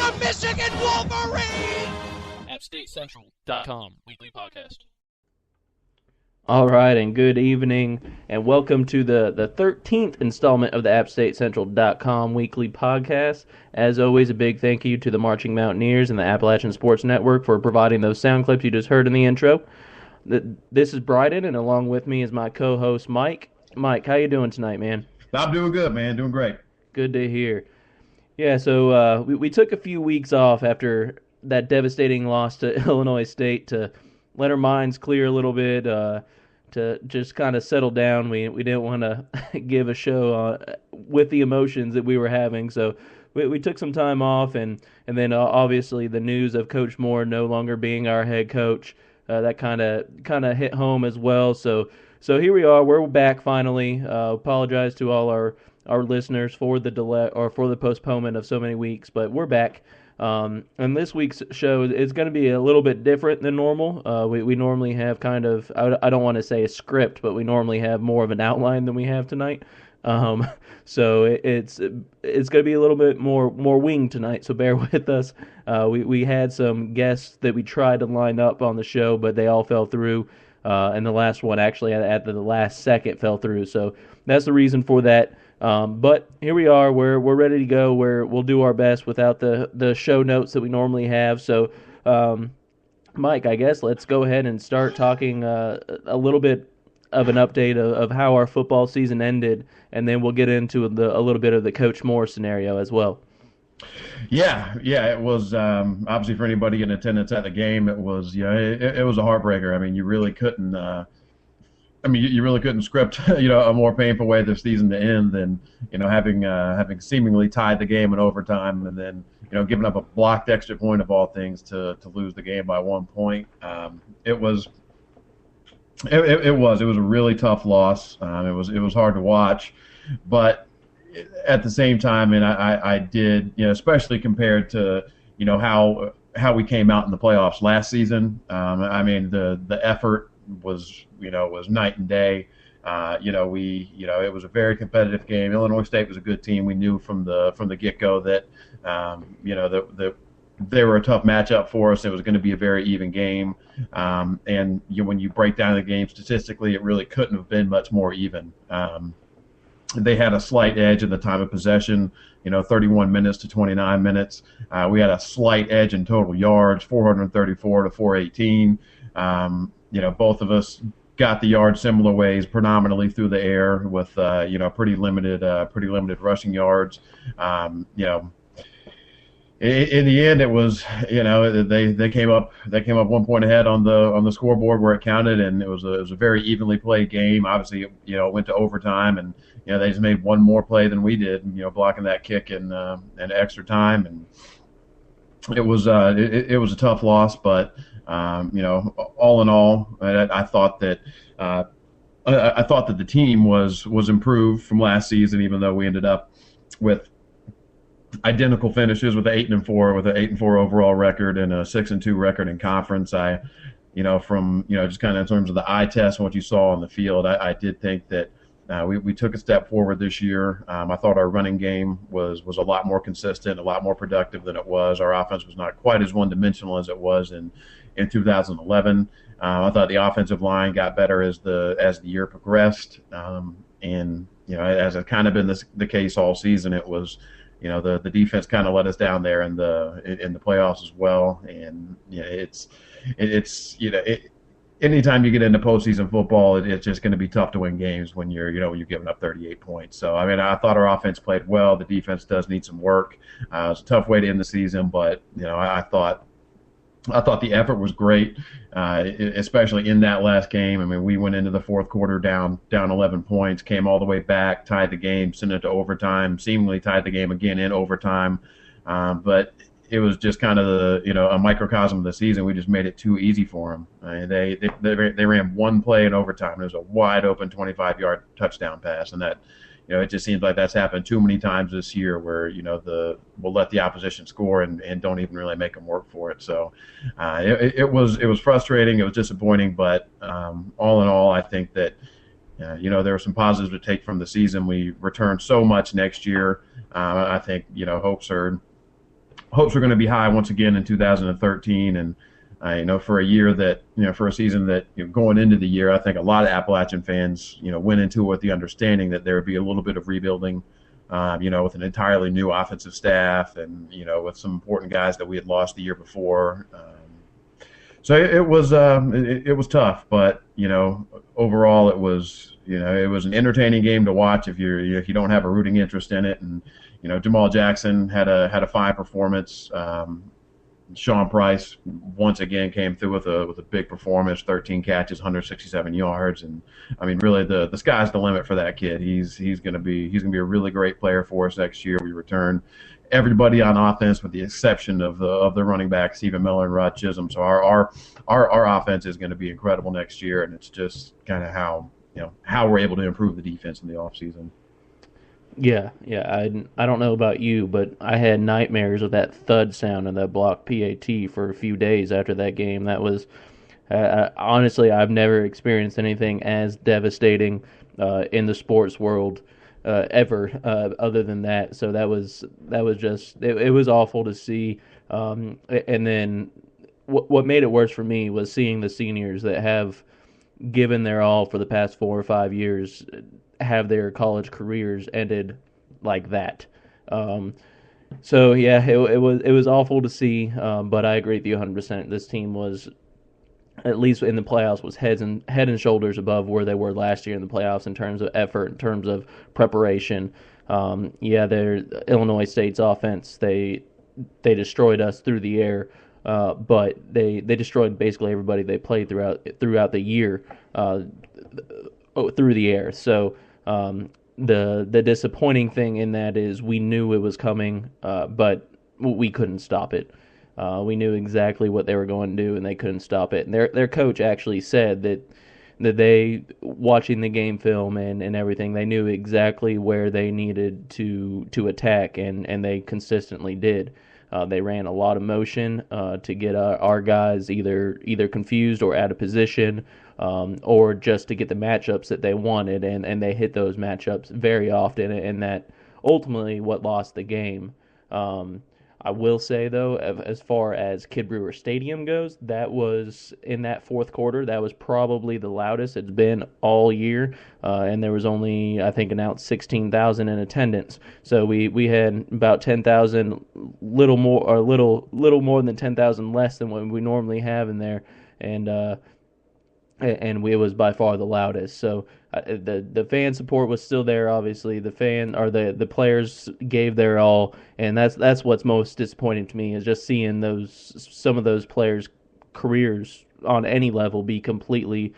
the Michigan Wolverines! AppStateCentral.com weekly podcast. All right, and good evening, and welcome to the 13th installment of the AppStateCentral.com weekly podcast. As always, a big thank you to the Marching Mountaineers and the Appalachian Sports Network for providing those sound clips you just heard in the intro. This is Bryden, and along with me is my co-host, Mike. Mike, how you doing tonight, man? I'm doing good, man. Doing great. Good to hear. Yeah, so we took a few weeks off after that devastating loss to Illinois State to let our minds clear a little bit, to just kind of settle down. We didn't want to give a show with the emotions that we were having, so we took some time off, and then obviously the news of Coach Moore no longer being our head coach, that kind of hit home as well. So here we are. We're back finally. Apologize to all our listeners for the delay or for the postponement of so many weeks, but we're back. And this week's show is going to be a little bit different than normal. We normally have kind of, I don't want to say a script, but we normally have more of an outline than we have tonight. So it's going to be a little bit more wing tonight, so bear with us. We had some guests that we tried to line up on the show, but they all fell through. And the last one actually at the last second fell through. So that's the reason for that. But here we are. We're ready to go. We'll do our best without the show notes that we normally have. So, Mike, I guess let's go ahead and start talking a little bit of an update of how our football season ended, and then we'll get into a little bit of the Coach Moore scenario as well. Yeah, it was obviously for anybody in attendance at the game. It was it was a heartbreaker. I mean, you really couldn't. You really couldn't script, a more painful way this season to end than, having seemingly tied the game in overtime and then, giving up a blocked extra point of all things to lose the game by 1 point. It was a really tough loss. It was hard to watch, but at the same time, and I did, especially compared to, how we came out in the playoffs last season. The effort was night and day. It was a very competitive game. Illinois State was a good team. We knew from the get-go that they were a tough matchup for us. It was going to be a very even game. And when you break down the game statistically, it really couldn't have been much more even. They had a slight edge in the time of possession, 31 minutes to 29 minutes. We had a slight edge in total yards, 434 to 418. Both of us got the yard similar ways, predominantly through the air with pretty limited rushing yards. In the end, it was they came up 1 point ahead on the scoreboard where it counted, and it was a very evenly played game. Obviously, it went to overtime, and they just made one more play than we did, blocking that kick in extra time, and it was a tough loss, but. All in all, I thought that the team was improved from last season, even though we ended up with identical finishes with an 8-4 overall record and a 6-2 record in conference. Just kind of in terms of the eye test and what you saw on the field, I did think that we took a step forward this year. I thought our running game was a lot more consistent, a lot more productive than it was. Our offense was not quite as one-dimensional as it was in 2011. I thought the offensive line got better as the year progressed, and as it's kind of been the case all season, it was the defense kind of let us down there in the playoffs as well, and anytime you get into postseason football, it's just going to be tough to win games when you're giving up 38 points. So I thought our offense played well. The defense does need some work. It was a tough way to end the season, but I thought the effort was great, especially in that last game. We went into the fourth quarter down 11 points, came all the way back, tied the game, sent it to overtime, seemingly tied the game again in overtime. But it was just kind of a microcosm of the season. We just made it too easy for them. They ran one play in overtime. It was a wide open 25-yard touchdown pass, and that it just seems like that's happened too many times this year where we'll let the opposition score and don't even really make them work for it. So it was frustrating. It was disappointing, but all in all, I think that there are some positives to take from the season. We return so much next year. I think hopes are hopes are going to be high once again in 2013. And for a year that, for a season that, going into the year, I think a lot of Appalachian fans, went into it with the understanding that there would be a little bit of rebuilding, with an entirely new offensive staff and, with some important guys that we had lost the year before. So it was tough, but, overall it was an entertaining game to watch if you don't have a rooting interest in it. And, Jamal Jackson had a fine performance. Sean Price once again came through with a big performance, 13 catches, 167 yards, and I mean, really the sky's the limit for that kid. He's going to be a really great player for us next year. We return everybody on offense with the exception of the running back Stephen Miller and Rod Chisholm. So our offense is going to be incredible next year, and it's just kind of how we're able to improve the defense in the offseason. Yeah. I don't know about you, but I had nightmares of that thud sound and that blocked PAT for a few days after that game. That was honestly, I've never experienced anything as devastating in the sports world ever other than that. So that was just it was awful to see. And then what made it worse for me was seeing the seniors that have given their all for the past 4 or 5 years have their college careers ended like that. So yeah, it was awful to see, but I agree with you 100%. This team was, at least in the playoffs, was head and shoulders above where they were last year in the playoffs in terms of effort, in terms of preparation. They're Illinois State's offense. They destroyed us through the air, but they destroyed basically everybody they played throughout the year through the air. So the disappointing thing in that is we knew it was coming, but we couldn't stop it. We knew exactly what they were going to do, and they couldn't stop it. And their coach actually said that they, watching the game film and everything, they knew exactly where they needed to attack, and they consistently did. They ran a lot of motion to get our guys either confused or out of position, or just to get the matchups that they wanted, and they hit those matchups very often, and that ultimately what lost the game. I will say, though, as far as Kid Brewer Stadium goes, that was, in that fourth quarter, that was probably the loudest it's been all year, and there was only, I think, announced 16,000 in attendance. So we had about 10,000, little more than 10,000 less than what we normally have in there, and it was by far the loudest. So the fan support was still there. Obviously, the players gave their all, and that's what's most disappointing to me is just seeing some of those players' careers on any level be completely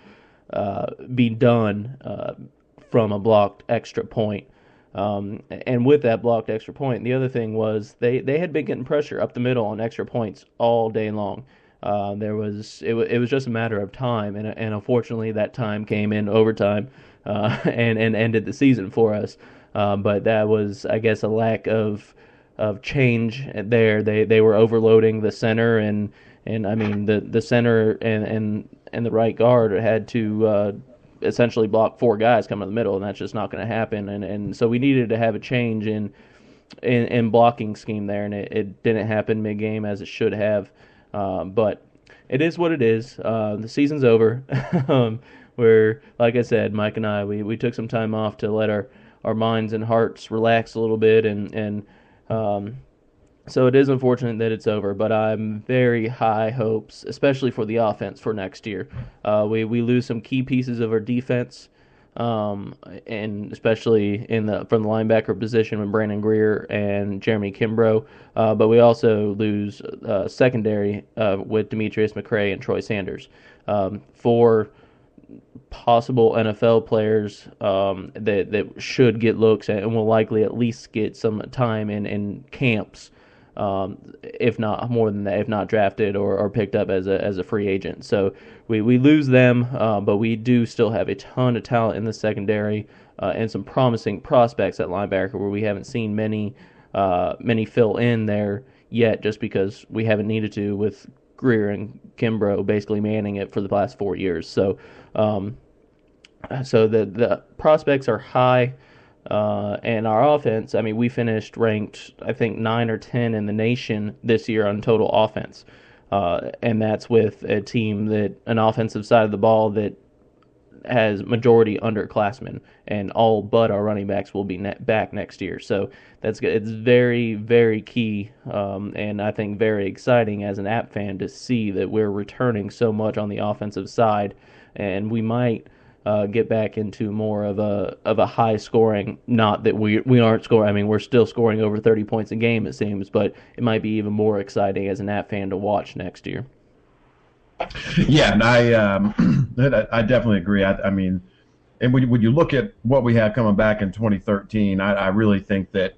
be done from a blocked extra point. And with that blocked extra point, the other thing was they had been getting pressure up the middle on extra points all day long. It was just a matter of time, and unfortunately that time came in overtime and ended the season for us. But that was, I guess, a lack of change there. They were overloading the center, and I mean the center and the right guard had to essentially block 4 guys coming in the middle, and that's just not going to happen. And so we needed to have a change in blocking scheme there, and it didn't happen mid-game as it should have. But it is what it is. The season's over. We're, like I said, Mike and I, we took some time off to let our minds and hearts relax a little bit, and so it is unfortunate that it's over, but I'm very high hopes, especially for the offense for next year. We lose some key pieces of our defense, and especially from the linebacker position with Brandon Greer and Jeremy Kimbrough, but we also lose secondary with Demetrius McCray and Troy Sanders. 4 possible NFL players that should get looks and will likely at least get some time in camps, if not more than that, if not drafted or picked up as a free agent. So we lose them, but we do still have a ton of talent in the secondary and some promising prospects at linebacker where we haven't seen many fill in there yet, just because we haven't needed to, with Greer and Kimbrough basically manning it for the last 4 years. So the prospects are high. And our offense, I mean, we finished ranked, I think, 9 or 10 in the nation this year on total offense. And that's with a team an offensive side of the ball that has majority underclassmen, and all but our running backs will be back next year. So that's good. It's very, very key, and I think very exciting as an App fan to see that we're returning so much on the offensive side, and we might get back into more of a high scoring. Not that we aren't scoring. I mean, we're still scoring over 30 points a game, it seems, but it might be even more exciting as an App fan to watch next year. Yeah, and I definitely agree. I mean, and when you look at what we have coming back in 2013, I really think that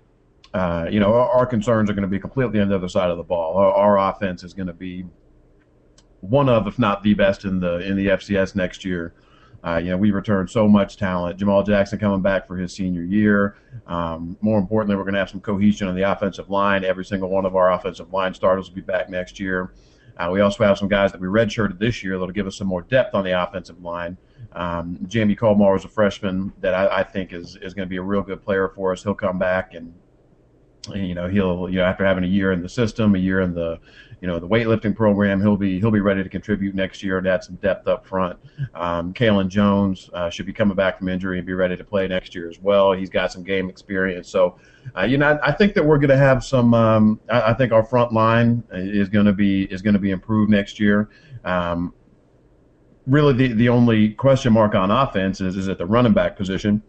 our concerns are going to be completely on the other side of the ball. Our offense is going to be one of, if not the best in the FCS next year. We returned so much talent. Jamal Jackson coming back for his senior year. More importantly, we're going to have some cohesion on the offensive line. Every single one of our offensive line starters will be back next year. We also have some guys that we redshirted this year that will give us some more depth on the offensive line. Jamie Colmar is a freshman that I think is going to be a real good player for us. He'll come back and he'll after having a year in the system, a year in the the weightlifting program, he'll be ready to contribute next year and add some depth up front. Kalen Jones should be coming back from injury and be ready to play next year as well. He's got some game experience, so I think that we're going to have some. I think our front line is going to be improved next year. Really, the only question mark on offense is at the running back position,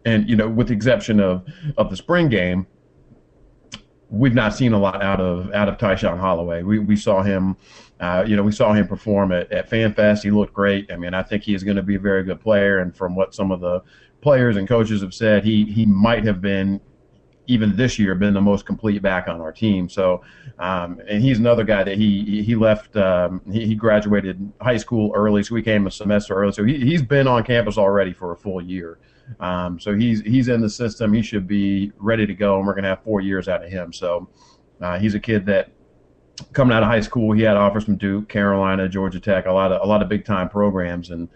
and with the exception of the spring game, we've not seen a lot out of Tyshawn Holloway. We saw him, we saw him perform at FanFest. He looked great. I mean, I think he is going to be a very good player. And from what some of the players and coaches have said, he might have been, even this year, been the most complete back on our team. So, and he's another guy that he left. He graduated high school early, so he came a semester early. So he's been on campus already for a full year. So he's in the system. He should be ready to go, and we're going to have 4 years out of him. So he's a kid that, coming out of high school, he had offers from Duke, Carolina, Georgia Tech, a lot of big time programs, and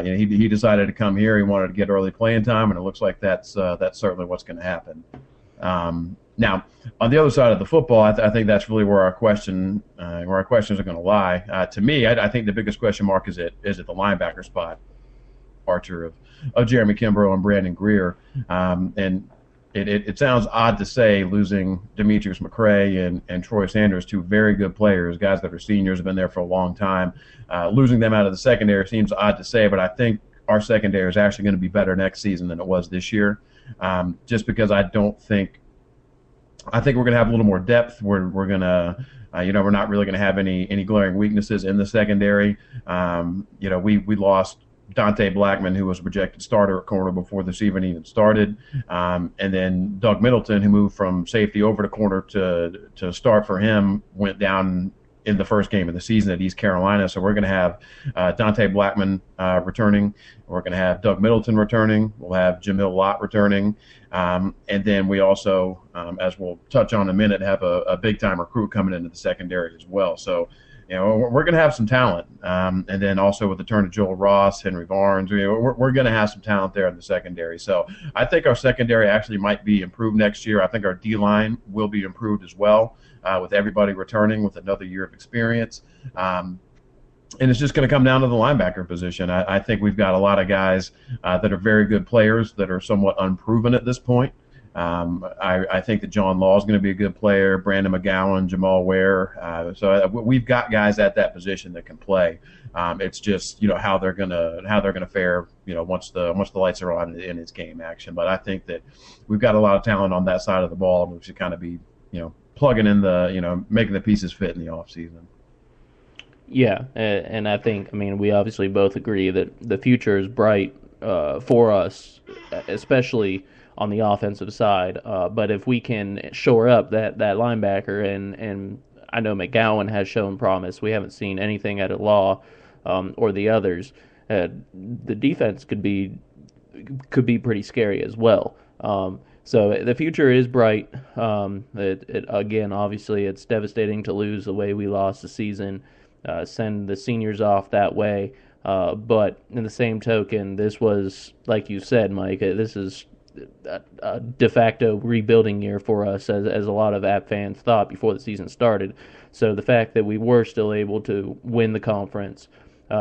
he decided to come here. He wanted to get early playing time, and it looks like that's certainly what's going to happen. Now, on the other side of the football, I think that's really where our questions are going to lie. To me, I think the biggest question mark is at the linebacker spot. Departure of Jeremy Kimbrough and Brandon Greer, and it sounds odd to say losing Demetrius McCray and Troy Sanders, two very good players, guys that are seniors, have been there for a long time. Losing them out of the secondary seems odd to say, but I think our secondary is actually going to be better next season than it was this year, just because I think we're going to have a little more depth. We're going to we're not really going to have any glaring weaknesses in the secondary. We lost Dante Blackman, who was a projected starter at corner before the season even started, and then Doug Middleton, who moved from safety over to corner to start for him, went down in the first game of the season at East Carolina. So we're going to have Dante Blackman returning. We're going to have Doug Middleton returning. We'll have Jamil Lott returning. And then we also, as we'll touch on in a minute, have a big-time recruit coming into the secondary as well. So, we're going to have some talent. And then also with the turn of Joel Ross, Henry Barnes, we're going to have some talent there in the secondary. So I think our secondary actually might be improved next year. I think our D-line will be improved as well, with everybody returning with another year of experience. And it's just going to come down to the linebacker position. I think we've got a lot of guys that are very good players that are somewhat unproven at this point. I think that John Law is going to be a good player, Brandon McGowan, Jamal Ware. So we've got guys at that position that can play. It's just how they're gonna fare once the lights are on in its game action. But I think that we've got a lot of talent on that side of the ball, and we should kind of be plugging in making the pieces fit in the off season. Yeah, and I think we obviously both agree that the future is bright for us, especially on the offensive side. But if we can shore up that linebacker, and I know McGowan has shown promise. We haven't seen anything out of Law or the others. The defense could be pretty scary as well. So the future is bright. Again, obviously, it's devastating to lose the way we lost the season, send the seniors off that way. But in the same token, this was, like you said, Mike, this is a de facto rebuilding year for us, as a lot of App fans thought before the season started. So the fact that we were still able to win the conference,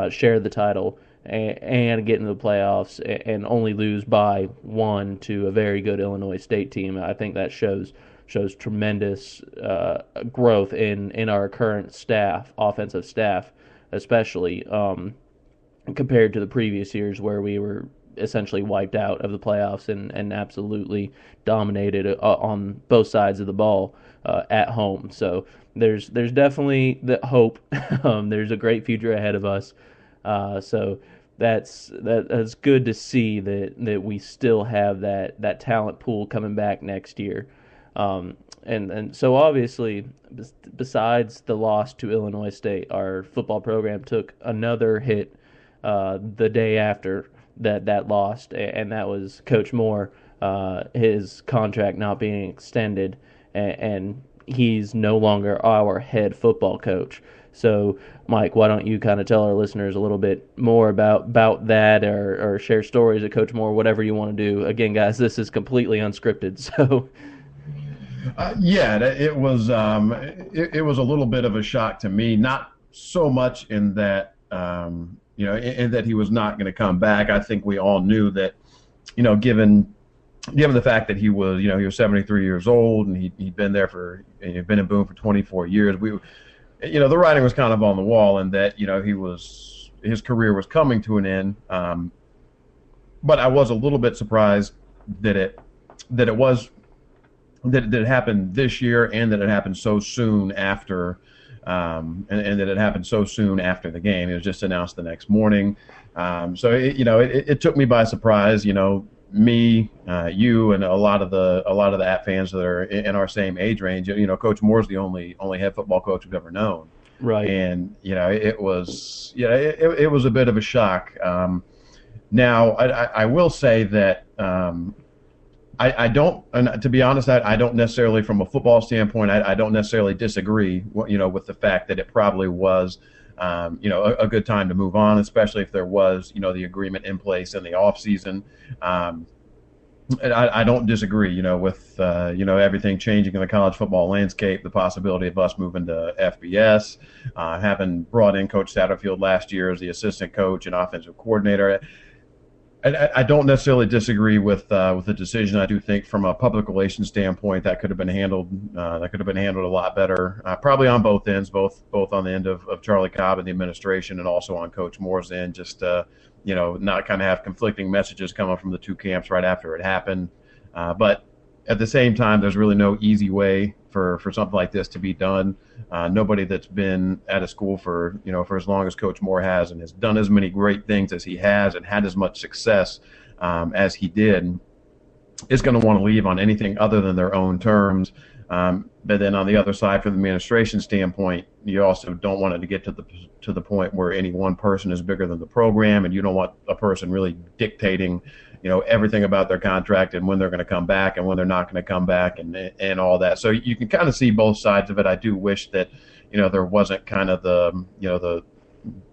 share the title, and get into the playoffs, and only lose by 1 to a very good Illinois State team, I think that shows tremendous growth in our current staff, offensive staff especially, compared to the previous years where we were essentially wiped out of the playoffs and absolutely dominated on both sides of the ball at home. So there's definitely the hope. There's a great future ahead of us. So that's good to see that we still have that talent pool coming back next year. And so obviously, besides the loss to Illinois State, our football program took another hit the day after that lost, and that was Coach Moore, his contract not being extended, and he's no longer our head football coach. So, Mike, why don't you kind of tell our listeners a little bit more about that, or share stories of Coach Moore, whatever you want to do. Again, guys, this is completely unscripted, so... it was it was a little bit of a shock to me. Not so much in that in that he was not going to come back. I think we all knew that, given the fact that he was 73 years old and he'd been in Boone for 24 years. The writing was kind of on the wall, and that his career was coming to an end. But I was a little bit surprised that it happened this year, and that it happened so soon after, and that it happened so soon after the game. It was just announced the next morning. So it took me by surprise. Me, you, and a lot of the App fans that are in our same age range. Coach Moore's the only head football coach we've ever known. Right. And it was a bit of a shock. Now I will say that. I don't, and to be honest, I don't necessarily, from a football standpoint, I don't necessarily disagree, with the fact that it probably was, a good time to move on, especially if there was, the agreement in place in the off season. And I don't disagree, with, everything changing in the college football landscape, the possibility of us moving to FBS, having brought in Coach Satterfield last year as the assistant coach and offensive coordinator. I don't necessarily disagree with the decision. I do think, from a public relations standpoint, that could have been handled. A lot better, probably on both ends, both on the end of Charlie Cobb and the administration, and also on Coach Moore's end. Just not kind of have conflicting messages coming from the two camps right after it happened. But at the same time, there's really no easy way for something like this to be done. Nobody that's been at a school for as long as Coach Moore has, and has done as many great things as he has, and had as much success as he did, is going to want to leave on anything other than their own terms. But then on the other side, from the administration standpoint, you also don't want it to get to the point where any one person is bigger than the program, and you don't want a person really dictating everything about their contract, and when they're going to come back and when they're not going to come back, and all that. So you can kind of see both sides of it. I do wish that, there wasn't kind of the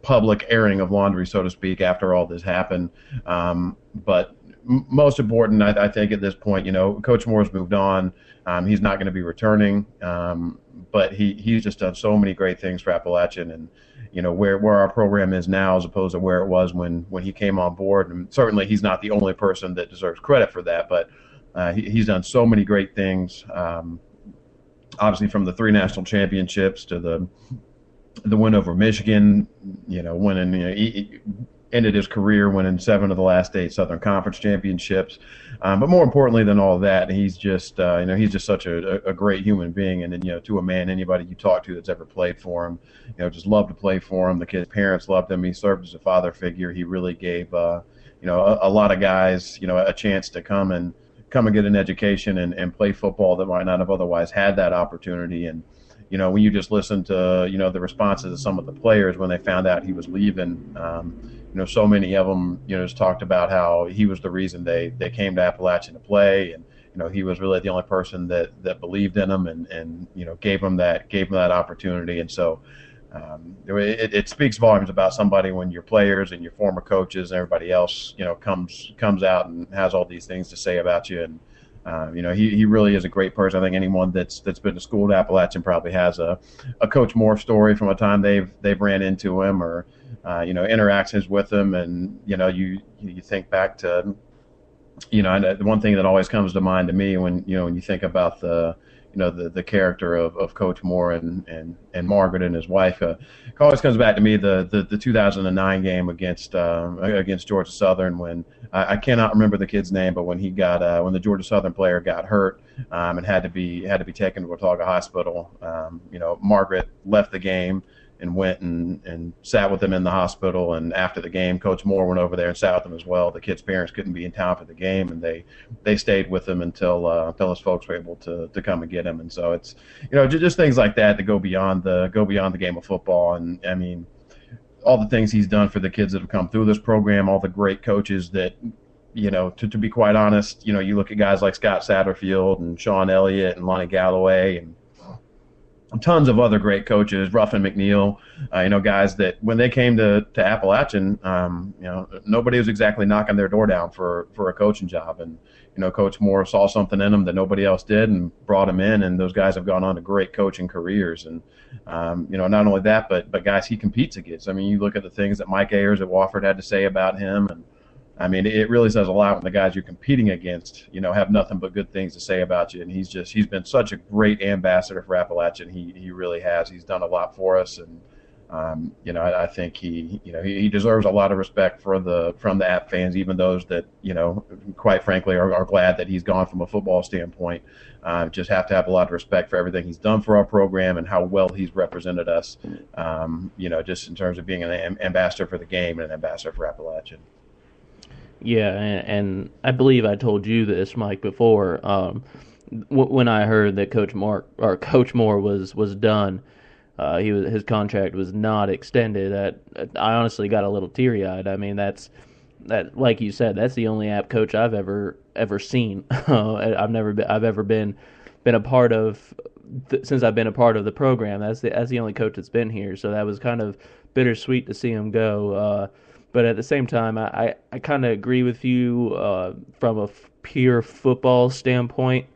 public airing of laundry, so to speak, after all this happened. But most important, I think at this point, Coach Moore's moved on. He's not going to be returning, but he's just done so many great things for Appalachian, and where our program is now as opposed to where it was when he came on board. And certainly he's not the only person that deserves credit for that, but he's done so many great things, obviously from the 3 national championships to the win over Michigan, winning, he ended his career winning 7 of the last 8 Southern Conference championships. But more importantly than all that, he's just such a great human being. And then, to a man, anybody you talk to that's ever played for him, just loved to play for him. The kid's parents loved him. He served as a father figure. He really gave, a lot of guys, a chance to come and get an education and play football that might not have otherwise had that opportunity. And, when you just listen to, the responses of some of the players when they found out he was leaving, so many of them, just talked about how he was the reason they came to Appalachian to play, and he was really the only person that believed in them and gave them that opportunity. And so it speaks volumes about somebody when your players and your former coaches and everybody else, comes out and has all these things to say about you. And he really is a great person. I think anyone that's been to school at Appalachian probably has a Coach Moore story from a time they've ran into him or interactions with him. And you think back to and the one thing that always comes to mind to me when you think about the character of Coach Moore and Margaret and his wife, it always comes back to me the 2009 game against Georgia Southern when I cannot remember the kid's name, but when when the Georgia Southern player got hurt and had to be taken to Watauga Hospital, Margaret left the game and went and sat with them in the hospital. And after the game, Coach Moore went over there and sat with them as well. The kid's parents couldn't be in town for the game, and they stayed with him until his folks were able to come and get him. And so it's just things like that go beyond the game of football. And I mean, all the things he's done for the kids that have come through this program, all the great coaches that to be quite honest, you look at guys like Scott Satterfield and Sean Elliott and Lonnie Galloway and tons of other great coaches, Ruffin McNeil, guys that when they came to Appalachian, nobody was exactly knocking their door down for a coaching job. And, Coach Moore saw something in them that nobody else did and brought them in, and those guys have gone on to great coaching careers. And, not only that, but guys he competes against. I mean, you look at the things that Mike Ayers at Wofford had to say about him, and I mean, it really says a lot when the guys you're competing against, have nothing but good things to say about you. And he's been such a great ambassador for Appalachian. He really has. He's done a lot for us. And, I think he deserves a lot of respect from the App fans, even those that, quite frankly, are glad that he's gone from a football standpoint. Just have to have a lot of respect for everything he's done for our program and how well he's represented us, just in terms of being an ambassador for the game and an ambassador for Appalachian. Yeah, and I believe I told you this, Mike, before. When I heard that Coach Moore was done, his contract was not extended. I honestly got a little teary-eyed. I mean, that like you said, that's the only App coach I've ever seen. I've ever been a part of since I've been a part of the program. That's the only coach that's been here. So that was kind of bittersweet to see him go. But at the same time, I kind of agree with you from a pure football standpoint.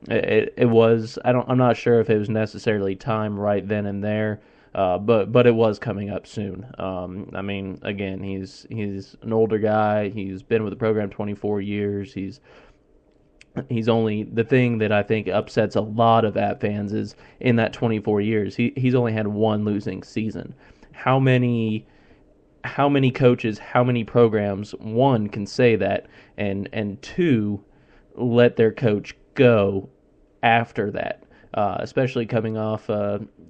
It was I'm not sure if it was necessarily time right then and there, but it was coming up soon. I mean, again, he's an older guy. He's been with the program 24 years. He's only the thing that I think upsets a lot of App fans is in that 24 years he's only had one losing season. How many coaches, how many programs, one, can say that, and two, let their coach go after that, especially coming off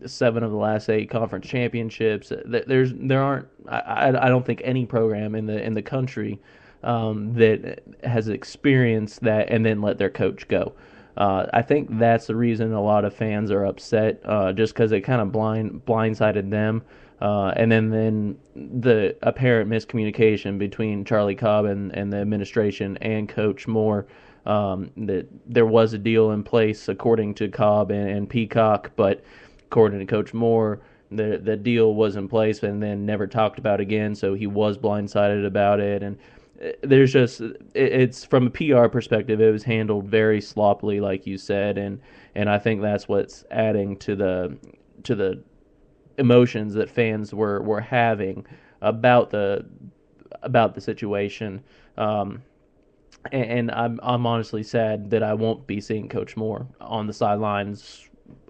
7 of the last 8 conference championships. I don't think any program in the country that has experienced that and then let their coach go. I think that's the reason a lot of fans are upset, just because it kind of blindsided them. And then the apparent miscommunication between Charlie Cobb and the administration and Coach Moore, that there was a deal in place according to Cobb and Peacock, but according to Coach Moore, the deal was in place and then never talked about again, so he was blindsided about it. And there's it's from a PR perspective, it was handled very sloppily, like you said, and I think that's what's adding to the emotions that fans were having about the situation, and I'm honestly sad that I won't be seeing Coach Moore on the sidelines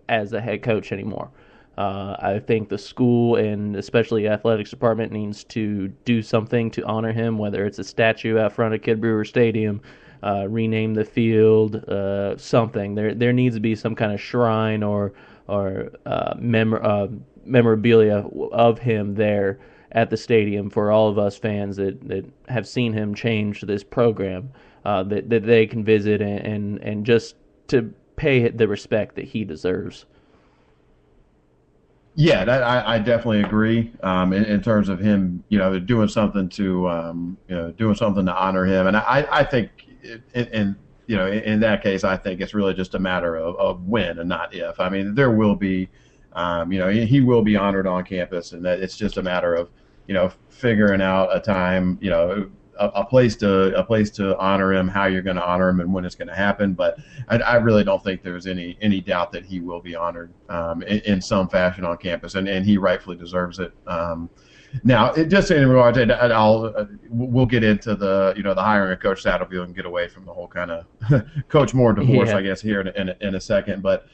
as the head coach anymore. I think the school and especially the athletics department needs to do something to honor him, whether it's a statue out front of Kid Brewer Stadium, rename the field, something. There needs to be some kind of shrine or memorabilia of him there at the stadium for all of us fans that have seen him change this program, that they can visit and just to pay the respect that he deserves. Yeah, I definitely agree. In terms of him, doing something to honor him, and I think in that case, I think it's really just a matter of when and not if. I mean, there will be He will be honored on campus, and that it's just a matter of figuring out a time, a place to honor him, how you're going to honor him, and when it's going to happen. But I really don't think there's any doubt that he will be honored in some fashion on campus, and he rightfully deserves it. Now, just in regards, we'll get into the the hiring of Coach Satterfield and get away from the whole kind of Coach Moore divorce, I guess, here in a second. But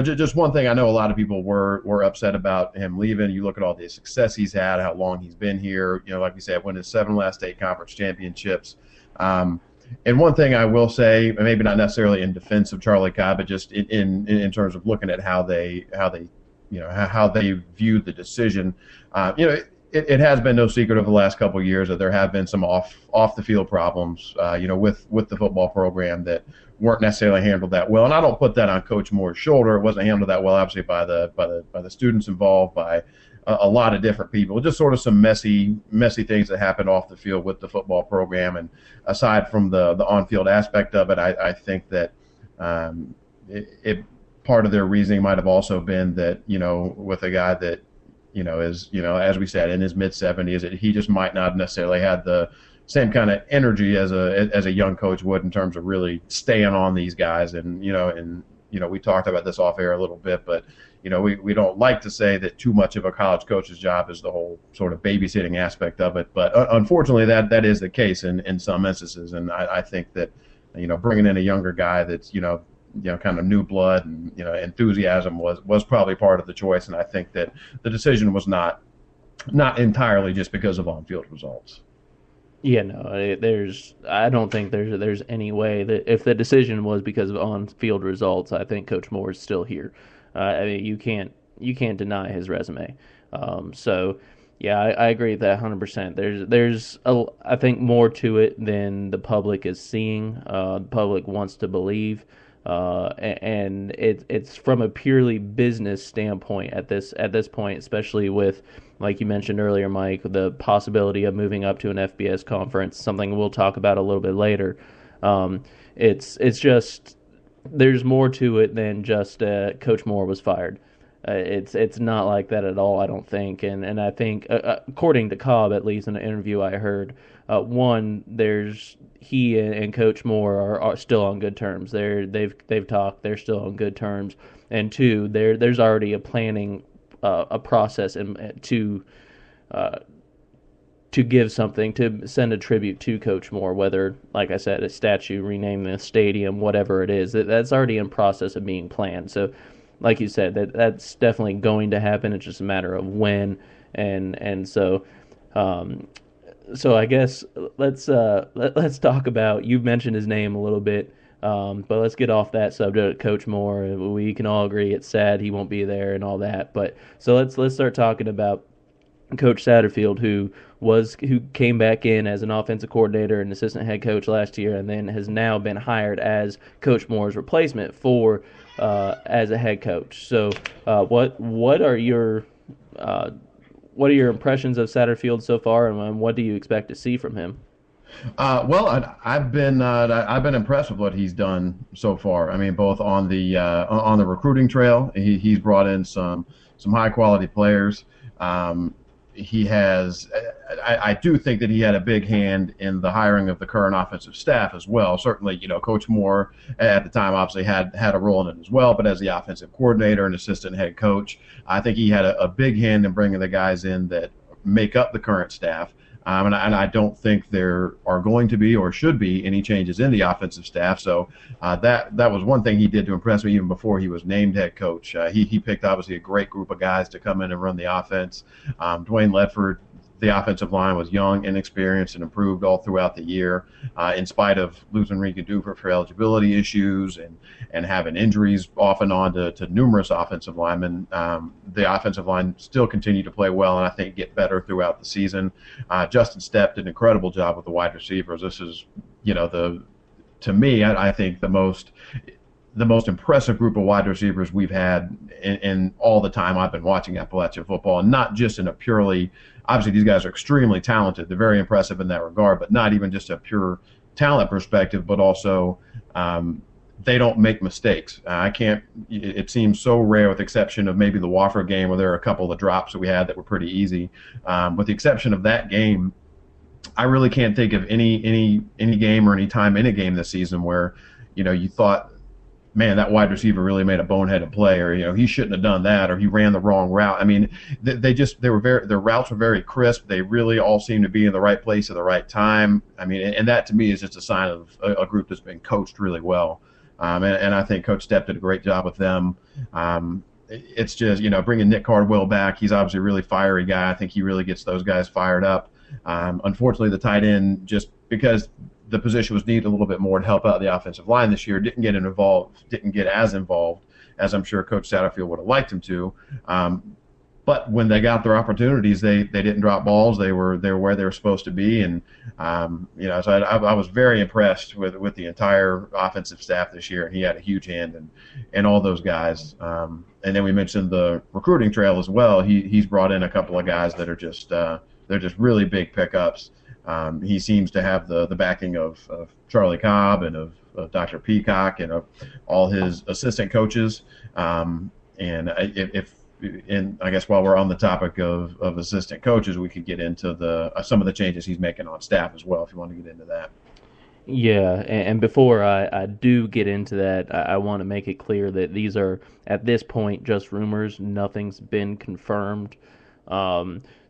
just one thing, I know a lot of people were upset about him leaving. You look at all the success he's had, how long he's been here. Like we said, won his 7 last state conference championships. And one thing I will say, maybe not necessarily in defense of Charlie Cobb, but just in terms of looking at how they viewed the decision, It has been no secret over the last couple of years that there have been some off the field problems, with the football program that weren't necessarily handled that well. And I don't put that on Coach Moore's shoulder. It wasn't handled that well, obviously, by the students involved, by a lot of different people. Just sort of some messy things that happened off the field with the football program. And aside from the on field aspect of it, I think that part of their reasoning might have also been that with a guy that is, as we said, in his mid-70s, that he just might not necessarily have the same kind of energy as a young coach would in terms of really staying on these guys. And we talked about this off air a little bit, but we don't like to say that too much of a college coach's job is the whole sort of babysitting aspect of it. But unfortunately, that is the case in some instances. And I think that bringing in a younger guy that's kind of new blood and enthusiasm was probably part of the choice, and I think that the decision was not entirely just because of on-field results. Yeah, no, I don't think there's any way that if the decision was because of on-field results, I think Coach Moore is still here. I mean, you can't deny his resume. So yeah, I agree with that 100%. There's I think more to it than the public is seeing. The public wants to believe. And it's from a purely business standpoint at this point, especially with, like you mentioned earlier, Mike, the possibility of moving up to an FBS conference, something we'll talk about a little bit later. It's just there's more to it than just Coach Moore was fired. It's not like that at all, I don't think. And I think, according to Cobb, at least in an interview I heard, one, he and Coach Moore are still on good terms. They've talked. They're still on good terms. And two, there's already a planning a process to give something, to send a tribute to Coach Moore, whether, like I said, a statue, rename the stadium, whatever it is. That's already in process of being planned. So, like you said, that's definitely going to happen. It's just a matter of when, and so. So I guess let's talk about, you've mentioned his name a little bit, but let's get off that subject. Coach Moore, we can all agree it's sad he won't be there and all that. But so let's start talking about Coach Satterfield, who came back in as an offensive coordinator and assistant head coach last year, and then has now been hired as Coach Moore's replacement as a head coach. So what are your impressions of Satterfield so far, and what do you expect to see from him? Well, I've been impressed with what he's done so far. I mean, both on the recruiting trail, he's brought in some high quality players. He has. I do think that he had a big hand in the hiring of the current offensive staff as well. Certainly, Coach Moore at the time obviously had a role in it as well. But as the offensive coordinator and assistant head coach, I think he had a big hand in bringing the guys in that make up the current staff. And I don't think there are going to be or should be any changes in the offensive staff. So that was one thing he did to impress me even before he was named head coach. He picked obviously a great group of guys to come in and run the offense. Dwayne Ledford, the offensive line, was young, inexperienced, and improved all throughout the year, in spite of losing Rika Duper for eligibility issues and having injuries off and on to numerous offensive linemen. The offensive line still continued to play well, and I think get better throughout the season. Justin Stepp did an incredible job with the wide receivers. This is, to me, I think the most impressive group of wide receivers we've had in all the time I've been watching Appalachian football, and not just in a purely, obviously these guys are extremely talented. They're very impressive in that regard, but not even just a pure talent perspective, but also they don't make mistakes. I can't. It seems so rare, with the exception of maybe the Wofford game, where there are a couple of drops that we had that were pretty easy. With the exception of that game, I really can't think of any game or any time in a game this season where, you thought, man, that wide receiver really made a boneheaded play, or he shouldn't have done that, or he ran the wrong route. I mean, their routes were very crisp. They really all seemed to be in the right place at the right time. I mean, and that to me is just a sign of a group that's been coached really well. And I think Coach Stepp did a great job with them. It's just, bringing Nick Cardwell back. He's obviously a really fiery guy. I think he really gets those guys fired up. Unfortunately, the tight end, just because the position was needed a little bit more to help out the offensive line this year, didn't get as involved as I'm sure Coach Satterfield would have liked him to. But when they got their opportunities, they didn't drop balls. They were where they were supposed to be, and so I was very impressed with the entire offensive staff this year, and he had a huge hand in all those guys. And then we mentioned the recruiting trail as well. He's brought in a couple of guys that are just they're just really big pickups. He seems to have the backing of Charlie Cobb and of Dr. Peacock and of all his assistant coaches. And I guess while we're on the topic of assistant coaches, we could get into some of the changes he's making on staff as well, if you want to get into that. Yeah, and before I do get into that, I want to make it clear that these are, at this point, just rumors. Nothing's been confirmed.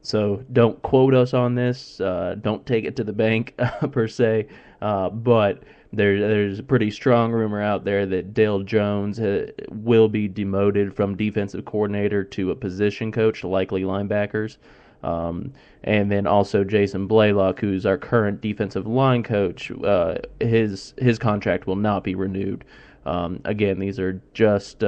So don't quote us on this. Don't take it to the bank, per se. But there's a pretty strong rumor out there that Dale Jones will be demoted from defensive coordinator to a position coach, likely linebackers. And then also Jason Blaylock, who's our current defensive line coach, his contract will not be renewed. Again, these are just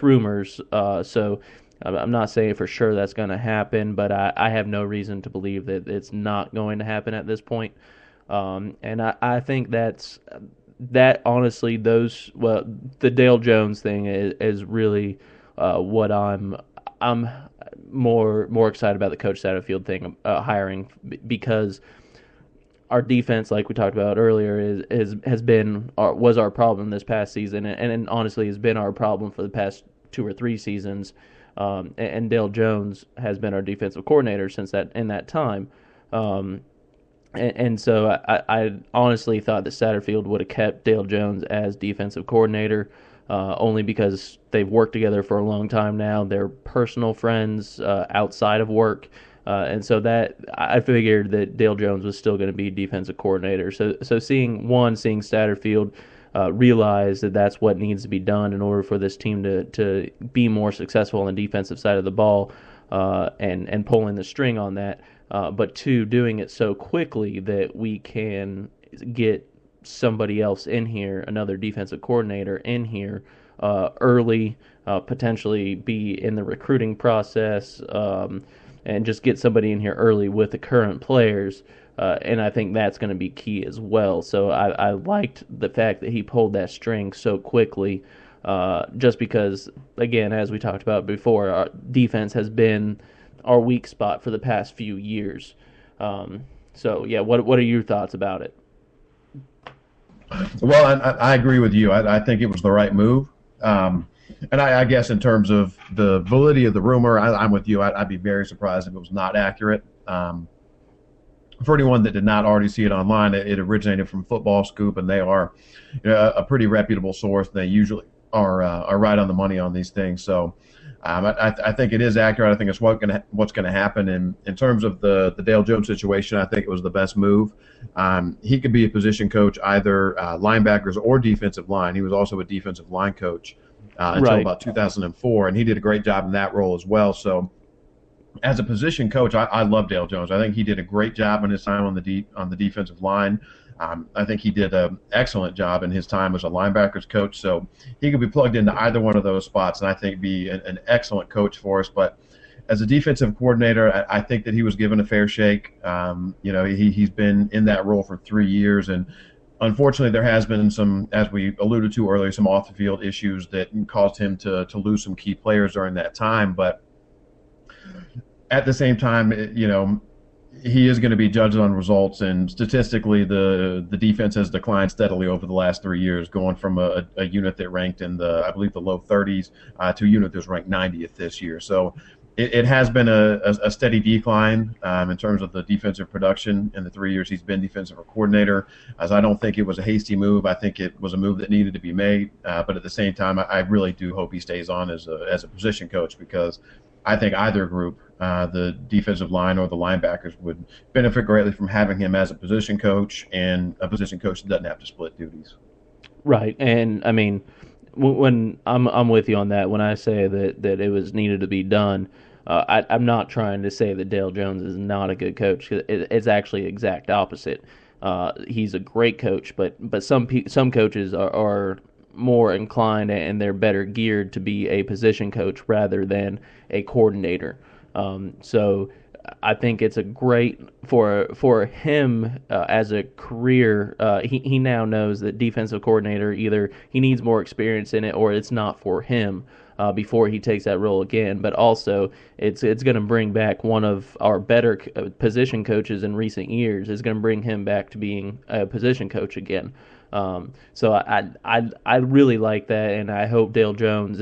rumors, so I'm not saying for sure that's going to happen, but I have no reason to believe that it's not going to happen at this point. And I think that honestly, the Dale Jones thing is really what I'm more excited about the Coach Satterfield thing, hiring, because our defense, like we talked about earlier, was our problem this past season, and honestly has been our problem for the past 2 or 3 seasons. And Dale Jones has been our defensive coordinator since that time. And so I honestly thought that Satterfield would have kept Dale Jones as defensive coordinator, only because they've worked together for a long time now. They're personal friends outside of work. And so that I figured that Dale Jones was still going to be defensive coordinator. So seeing Satterfield realize that that's what needs to be done in order for this team to be more successful on the defensive side of the ball, and pulling the string on that. But 2, doing it so quickly that we can get somebody else in here, another defensive coordinator in here early, potentially be in the recruiting process, and just get somebody in here early with the current players. And I think that's going to be key as well. So I liked the fact that he pulled that string so quickly, just because, again, as we talked about before, our defense has been our weak spot for the past few years. So, yeah, what are your thoughts about it? Well, I agree with you. I think it was the right move. And I guess in terms of the validity of the rumor, I'm with you. I'd be very surprised if it was not accurate. For anyone that did not already see it online, it originated from Football Scoop, and they are a pretty reputable source. They usually are right on the money on these things. So I think it is accurate. I think it's what's going to happen. And in terms of the Dale Jones situation, I think it was the best move. He could be a position coach, either linebackers or defensive line. He was also a defensive line coach until about 2004, and he did a great job in that role as well. So as a position coach, I love Dale Jones. I think he did a great job in his time on the defensive line. I think he did an excellent job in his time as a linebackers coach. So he could be plugged into either one of those spots, and I think be an excellent coach for us. But as a defensive coordinator, I think that he was given a fair shake. He's been in that role for 3 years, and unfortunately, there has been some, as we alluded to earlier, some off-the-field issues that caused him to lose some key players during that time. But at the same time, he is going to be judged on results, and statistically, the defense has declined steadily over the last 3 years, going from a unit that ranked in I believe the low 30s to a unit that's ranked 90th this year. So it has been a steady decline in terms of the defensive production in the 3 years he's been defensive coordinator. As I don't think it was a hasty move. I think it was a move that needed to be made. But at the same time, I really do hope he stays on as a position coach, because I think either group, the defensive line or the linebackers, would benefit greatly from having him as a position coach, and a position coach that doesn't have to split duties. Right, and I mean, when I'm with you on that. When I say that it was needed to be done, I'm not trying to say that Dale Jones is not a good coach. It's actually the exact opposite. He's a great coach, but some coaches are more inclined and they're better geared to be a position coach rather than a coordinator. So I think it's a great for him as a career. He now knows that defensive coordinator, either he needs more experience in it or it's not for him before he takes that role again. But also it's going to bring back one of our better position coaches in recent years. It's going to bring him back to being a position coach again. So I really like that, and I hope Dale Jones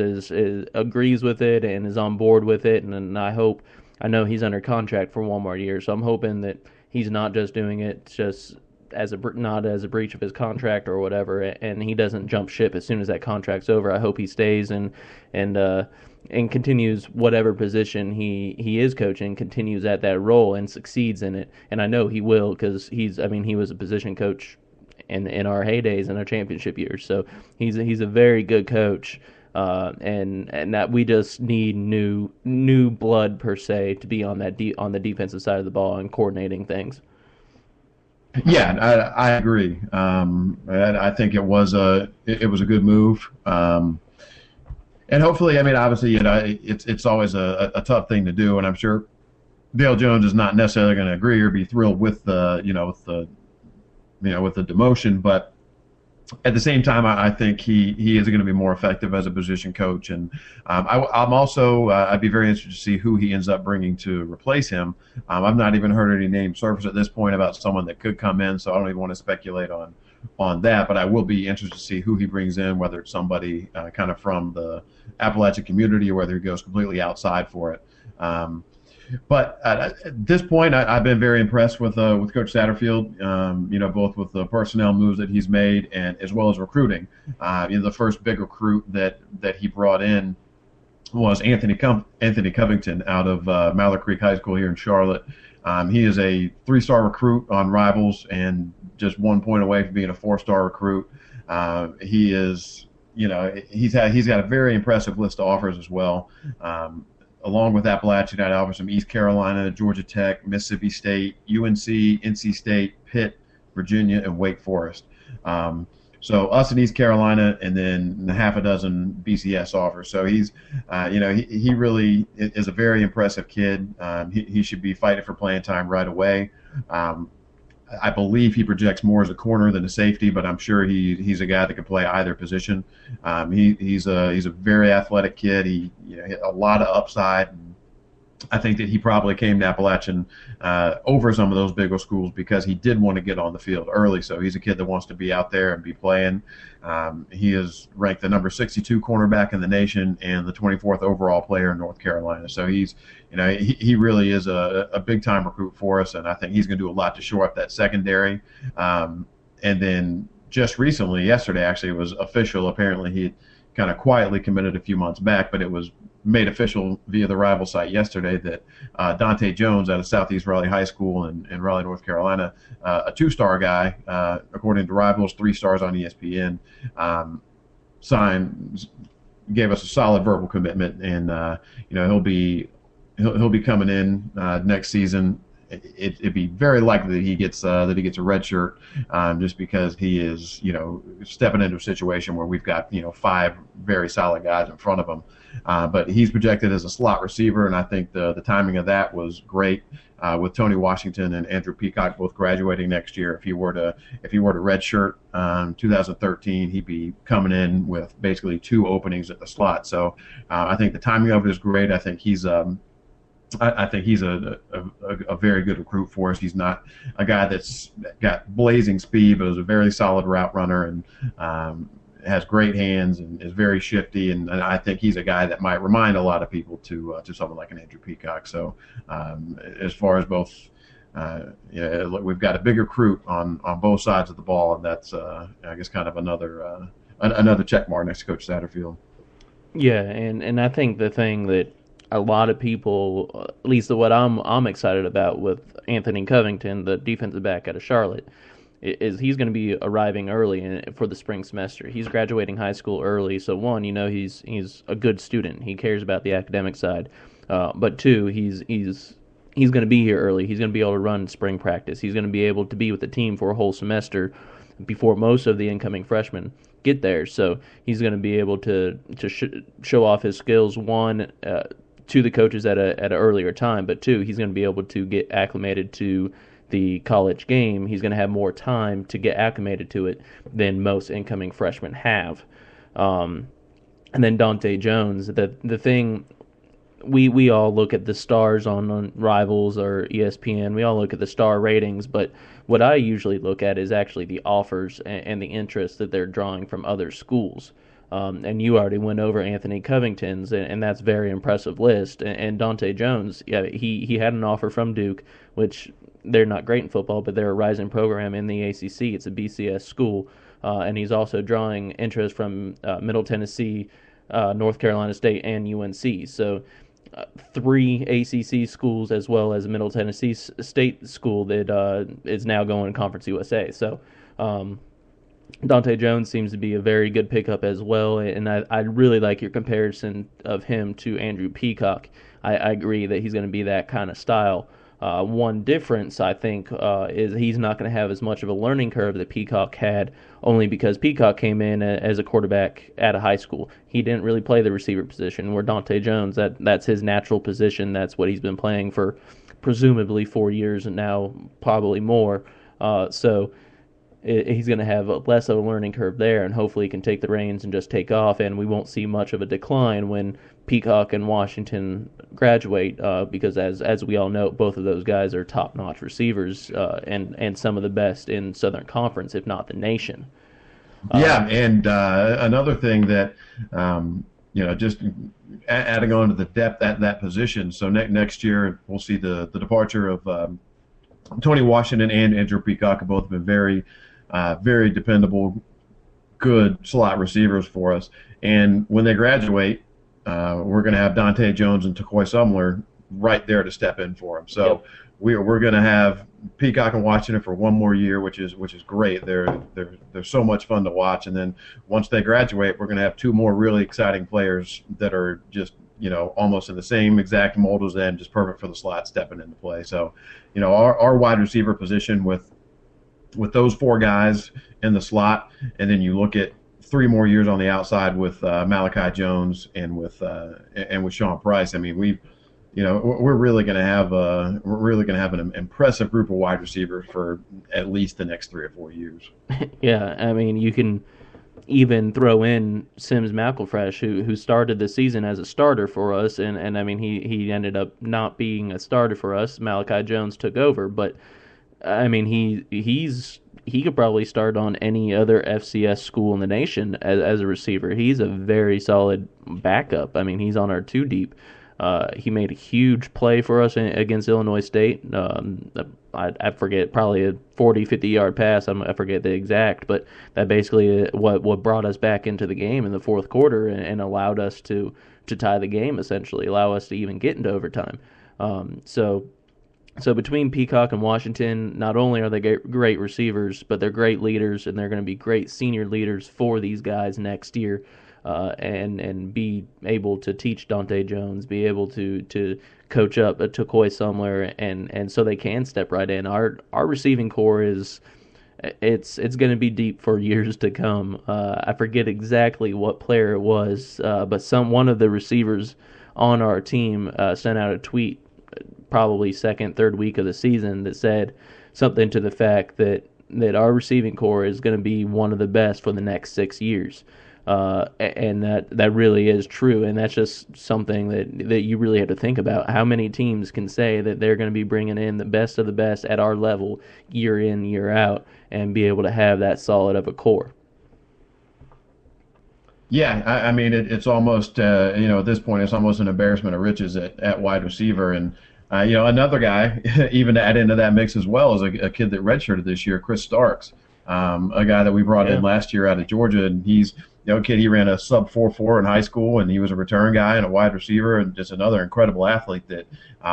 agrees with it and is on board with it, and I know he's under contract for one more year, so I'm hoping that he's not just doing it just not as a breach of his contract or whatever, and he doesn't jump ship as soon as that contract's over. I hope he stays and continues whatever position he is coaching, continues at that role and succeeds in it, and I know he will, because he was a position coach in our heydays in our championship years. So he's a very good coach, and that we just need new blood per se to be on on the defensive side of the ball and coordinating things. Yeah, I agree. I think it was a good move, and hopefully, obviously, it's always a tough thing to do, and I'm sure Dale Jones is not necessarily going to agree or be thrilled with the demotion, but at the same time, I think he is going to be more effective as a position coach, and I'm also I'd be very interested to see who he ends up bringing to replace him. I've not even heard any names surface at this point about someone that could come in, so I don't even want to speculate on that. But I will be interested to see who he brings in, whether it's somebody kind of from the Appalachian community or whether he goes completely outside for it. But at this point, I've been very impressed with Coach Satterfield. Both with the personnel moves that he's made and as well as recruiting. The first big recruit that he brought in was Anthony Covington out of Mallard Creek High School here in Charlotte. He is a 3-star recruit on Rivals and just 1 point away from being a 4-star recruit. He is, he's got a very impressive list of offers as well. Along with Appalachian, I'd offer some East Carolina, Georgia Tech, Mississippi State, UNC, NC State, Pitt, Virginia, and Wake Forest. So us in East Carolina, and then half a dozen BCS offers. So he's, he really is a very impressive kid. He should be fighting for playing time right away. I believe he projects more as a corner than a safety, but I'm sure he's a guy that can play either position. He's a very athletic kid. He a lot of upside. I think that he probably came to Appalachian over some of those bigger schools because he did want to get on the field early. So he's a kid that wants to be out there and be playing. He is ranked the number 62 cornerback in the nation and the 24th overall player in North Carolina. So he's, he really is a big time recruit for us, and I think he's going to do a lot to shore up that secondary. And then just recently, yesterday actually, it was official. Apparently he kind of quietly committed a few months back, but it was made official via the Rival site yesterday that Dante Jones out of Southeast Raleigh High School in Raleigh, North Carolina, a 2-star guy, according to Rivals, 3 stars on ESPN, gave us a solid verbal commitment, and he'll be coming in next season. It'd be very likely that he gets a red shirt, just because he is stepping into a situation where we've got 5 very solid guys in front of him. But he's projected as a slot receiver, and I think the timing of that was great with Tony Washington and Andrew Peacock both graduating next year. If he were to redshirt 2013, he'd be coming in with basically 2 openings at the slot. So I think the timing of it is great. I think he's I think he's a very good recruit for us. He's not a guy that's got blazing speed, but is a very solid route runner and has great hands and is very shifty. And I think he's a guy that might remind a lot of people to someone like an Andrew Peacock. So as far as both, we've got a big recruit on both sides of the ball, and that's I guess kind of another check mark next to Coach Satterfield. Yeah, and I think the thing that a lot of people, at least what I'm excited about with Anthony Covington, the defensive back out of Charlotte, is he's going to be arriving early for the spring semester. He's graduating high school early, so one, he's a good student. He cares about the academic side, but two, he's going to be here early. He's going to be able to run spring practice. He's going to be able to be with the team for a whole semester before most of the incoming freshmen get there. So he's going to be able to show off his skills. One, to the coaches at an earlier time, but two, he's going to be able to get acclimated to the college game. He's going to have more time to get acclimated to it than most incoming freshmen have. And then Dante Jones, the thing, we all look at the stars on Rivals or ESPN. We all look at the star ratings, but what I usually look at is actually the offers and the interest that they're drawing from other schools. And you already went over Anthony Covington's, and that's a very impressive list. And Dante Jones, yeah, he had an offer from Duke, which they're not great in football, but they're a rising program in the ACC. It's a BCS school, and he's also drawing interest from Middle Tennessee, North Carolina State, and UNC. So 3 ACC schools as well as Middle Tennessee State school that is now going to Conference USA. So Dante Jones seems to be a very good pickup as well, and I really like your comparison of him to Andrew Peacock. I agree that he's going to be that kind of style. One difference, I think, is he's not going to have as much of a learning curve that Peacock had, only because Peacock came in as a quarterback at a high school. He didn't really play the receiver position, where Dante Jones, that's his natural position. That's what he's been playing for presumably 4 years and now probably more. So he's going to have less of a learning curve there, and hopefully he can take the reins and just take off, and we won't see much of a decline when Peacock and Washington graduate, because as we all know, both of those guys are top-notch receivers and some of the best in Southern Conference, if not the nation. Yeah, and another thing that, just adding on to the depth at that position, so next year we'll see the departure of Tony Washington and Andrew Peacock have both been very dependable, good slot receivers for us. And when they graduate, we're going to have Dante Jones and Takoy Sumler right there to step in for them. So Yep. we're going to have Peacock and Washington for one more year, which is great. They're so much fun to watch. And then once they graduate, we're going to have 2 more really exciting players that are just almost in the same exact mold as them, just perfect for the slot stepping into play. So, our wide receiver position with those 4 guys in the slot, and then you look at 3 more years on the outside with Malachi Jones and with Sean Price. I mean, we're really going to have an impressive group of wide receivers for at least the next 3 or 4 years. Yeah, I mean, you can even throw in Sims McElfresh, who started the season as a starter for us, and I mean, he ended up not being a starter for us. Malachi Jones took over, but I mean, he could probably start on any other FCS school in the nation as a receiver. He's a very solid backup. I mean, he's on our 2 deep. He made a huge play for us against Illinois State. I forget, probably a 40, 50-yard pass. I forget the exact, but that basically what brought us back into the game in the fourth quarter and allowed us to tie the game, essentially, allow us to even get into overtime. So between Peacock and Washington, not only are they great receivers, but they're great leaders, and they're going to be great senior leaders for these guys next year, and be able to teach Dante Jones, be able to coach up Takoy Sumler, and so they can step right in. Our receiving core it's going to be deep for years to come. I forget exactly what player it was, but one of the receivers on our team sent out a tweet probably second, third week of the season that said something to the fact that our receiving core is going to be one of the best for the next 6 years. And that really is true, and that's just something that you really have to think about. How many teams can say that they're going to be bringing in the best of the best at our level year in, year out, and be able to have that solid of a core? Yeah, I mean, it's almost, at this point, it's almost an embarrassment of riches at wide receiver. And, another guy, even to add into that mix as well, is a kid that redshirted this year, Chris Starks, a guy that we brought in last year out of Georgia. And he's, kid, he ran a sub 4.4 in high school, and he was a return guy and a wide receiver, and just another incredible athlete that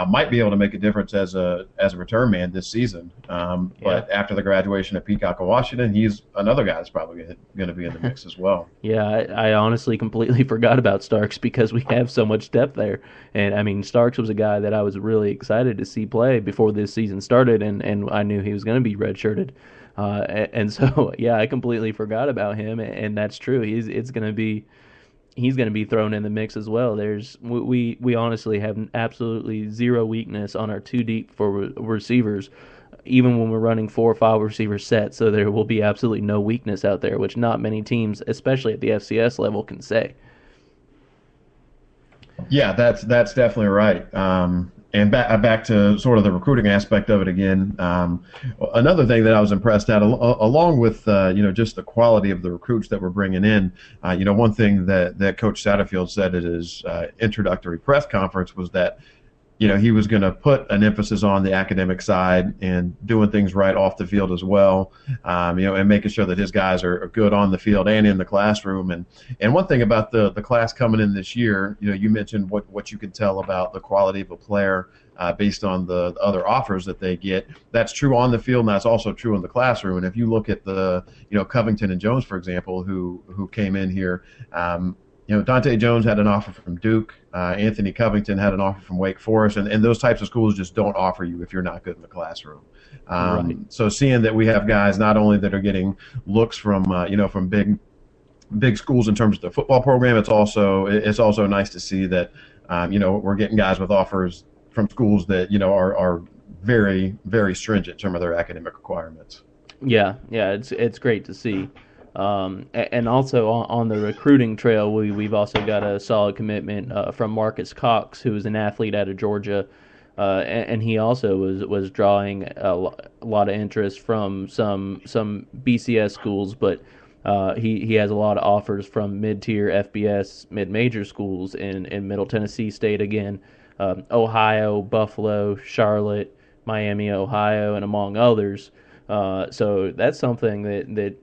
might be able to make a difference as a return man this season. But after the graduation at Peacock of Washington, he's another guy that's probably going to be in the mix as well. Yeah, I honestly completely forgot about Starks because we have so much depth there. And, I mean, Starks was a guy that I was really excited to see play before this season started, and I knew he was going to be redshirted. And so, yeah, I completely forgot about him, and that's true. He's going to be thrown in the mix as well. We honestly have absolutely zero weakness on our two deep for receivers, even when we're running 4 or 5 receiver sets. So there will be absolutely no weakness out there, which not many teams, especially at the FCS level, can say. Yeah, that's definitely right. And back to sort of the recruiting aspect of it again. Another thing that I was impressed at, along with just the quality of the recruits that we're bringing in. One thing that Coach Satterfield said at his introductory press conference was that he was going to put an emphasis on the academic side and doing things right off the field as well, and making sure that his guys are good on the field and in the classroom. And one thing about the class coming in this year, you mentioned what you could tell about the quality of a player based on the other offers that they get. That's true on the field, and that's also true in the classroom. And if you look at the, Covington and Jones, for example, who came in here, Dante Jones had an offer from Duke. Anthony Covington had an offer from Wake Forest, and those types of schools just don't offer you if you're not good in the classroom. Right. So seeing that we have guys not only that are getting looks from from big schools in terms of the football program, it's also nice to see that we're getting guys with offers from schools that are very, very stringent in terms of their academic requirements. Yeah, it's great to see. And also on the recruiting trail, we've also got a solid commitment from Marcus Cox, who is an athlete out of Georgia, and he also was drawing a lot of interest from some BCS schools, but he has a lot of offers from mid-tier FBS mid-major schools in Middle Tennessee State again, Ohio, Buffalo, Charlotte, Miami, Ohio, and among others. So that's something that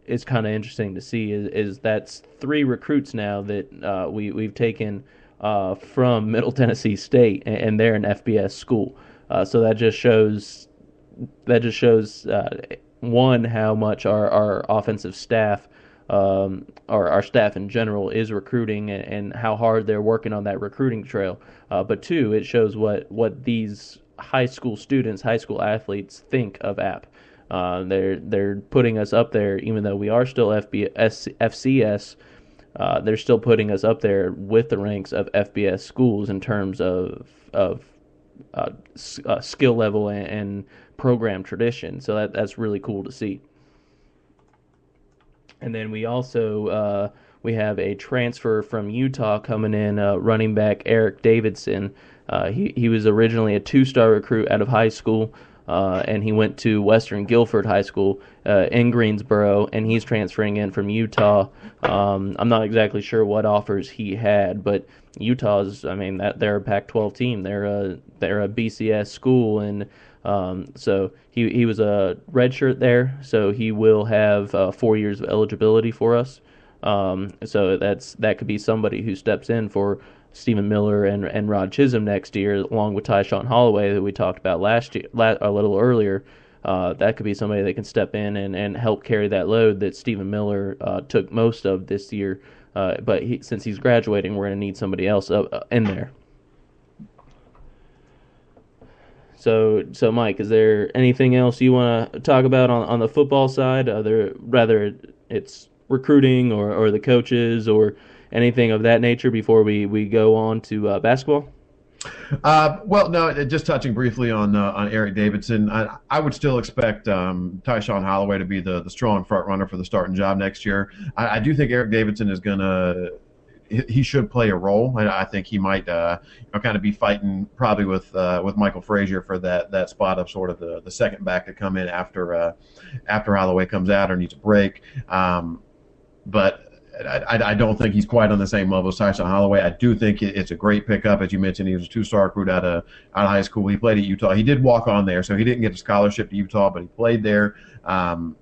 is kind of interesting to see is that's 3 recruits now that we've taken from Middle Tennessee State, and they're an FBS school. So that just shows one, how much our offensive staff, or our staff in general, is recruiting, and how hard they're working on that recruiting trail. But 2, it shows what these high school students, high school athletes think of App. They're putting us up there, even though we are still FCS. They're still putting us up there with the ranks of FBS schools in terms of skill level and program tradition. So that's really cool to see. And then we also we have a transfer from Utah coming in, running back Eric Davidson. He was originally a 2-star recruit out of high school. And he went to Western Guilford High School in Greensboro, and he's transferring in from Utah. I'm not exactly sure what offers he had, but Utah's, they're a Pac-12 team. They're a BCS school, and so he was a redshirt there, so he will have 4 years of eligibility for us. So that could be somebody who steps in for Stephen Miller and Rod Chisholm next year, along with Tyshawn Holloway that we talked about a little earlier. That could be somebody that can step in and help carry that load that Stephen Miller took most of this year. But since he's graduating, we're going to need somebody else in there. So Mike, is there anything else you want to talk about on the football side, rather it's recruiting or the coaches or anything of that nature before we go on to basketball? Well, no, just touching briefly on Eric Davidson, I would still expect Tyshawn Holloway to be the strong front runner for the starting job next year. I do think Eric Davidson is gonna. He should play a role. I think he might, kind of be fighting probably with Michael Frazier for that spot of sort of the second back to come in after Holloway comes out or needs a break. But I don't think he's quite on the same level as Tyson Holloway. I do think it's a great pickup. As you mentioned, he was a two-star recruit out of high school. He played at Utah. He did walk on there, so he didn't get a scholarship to Utah, but he played there. And,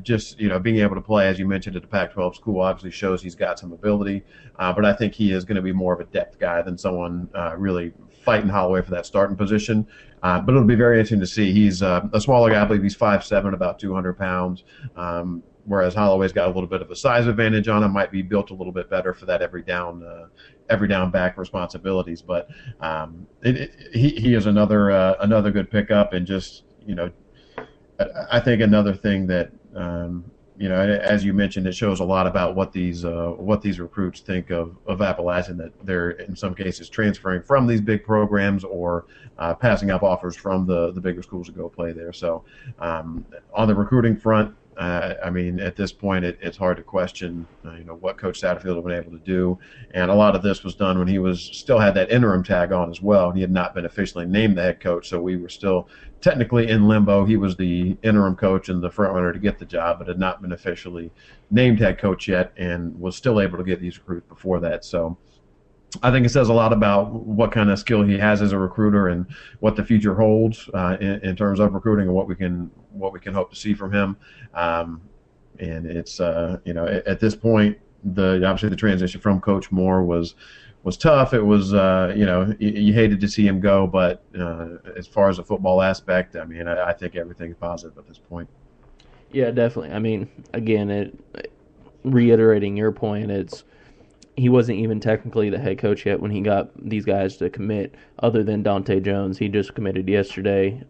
just being able to play, as you mentioned, at the Pac-12 school obviously shows he's got some ability. But I think he is going to be more of a depth guy than someone really fighting Holloway for that starting position. But it'll be very interesting to see. He's a smaller guy. I believe he's 5'7", about 200 pounds. Whereas Holloway's got a little bit of a size advantage on him, might be built a little bit better for that every down back responsibilities. But he is another good pickup, and just I think another thing that as you mentioned, it shows a lot about what these recruits think of Appalachian, that they're in some cases transferring from these big programs or passing up offers from the bigger schools to go play there. So on the recruiting front, at this point, it's hard to question, what Coach Satterfield has been able to do. And a lot of this was done when he still had that interim tag on as well. He had not been officially named the head coach, so we were still technically in limbo. He was the interim coach and the front runner to get the job, but had not been officially named head coach yet, and was still able to get these recruits before that. So I think it says a lot about what kind of skill he has as a recruiter and what the future holds in terms of recruiting and what we can hope to see from him. And it's at this point, obviously the transition from Coach Moore was tough. It was you hated to see him go, but as far as the football aspect, I think everything's positive at this point. Yeah, definitely. Again, reiterating your point, he wasn't even technically the head coach yet when he got these guys to commit, other than Dante Jones. He just committed yesterday,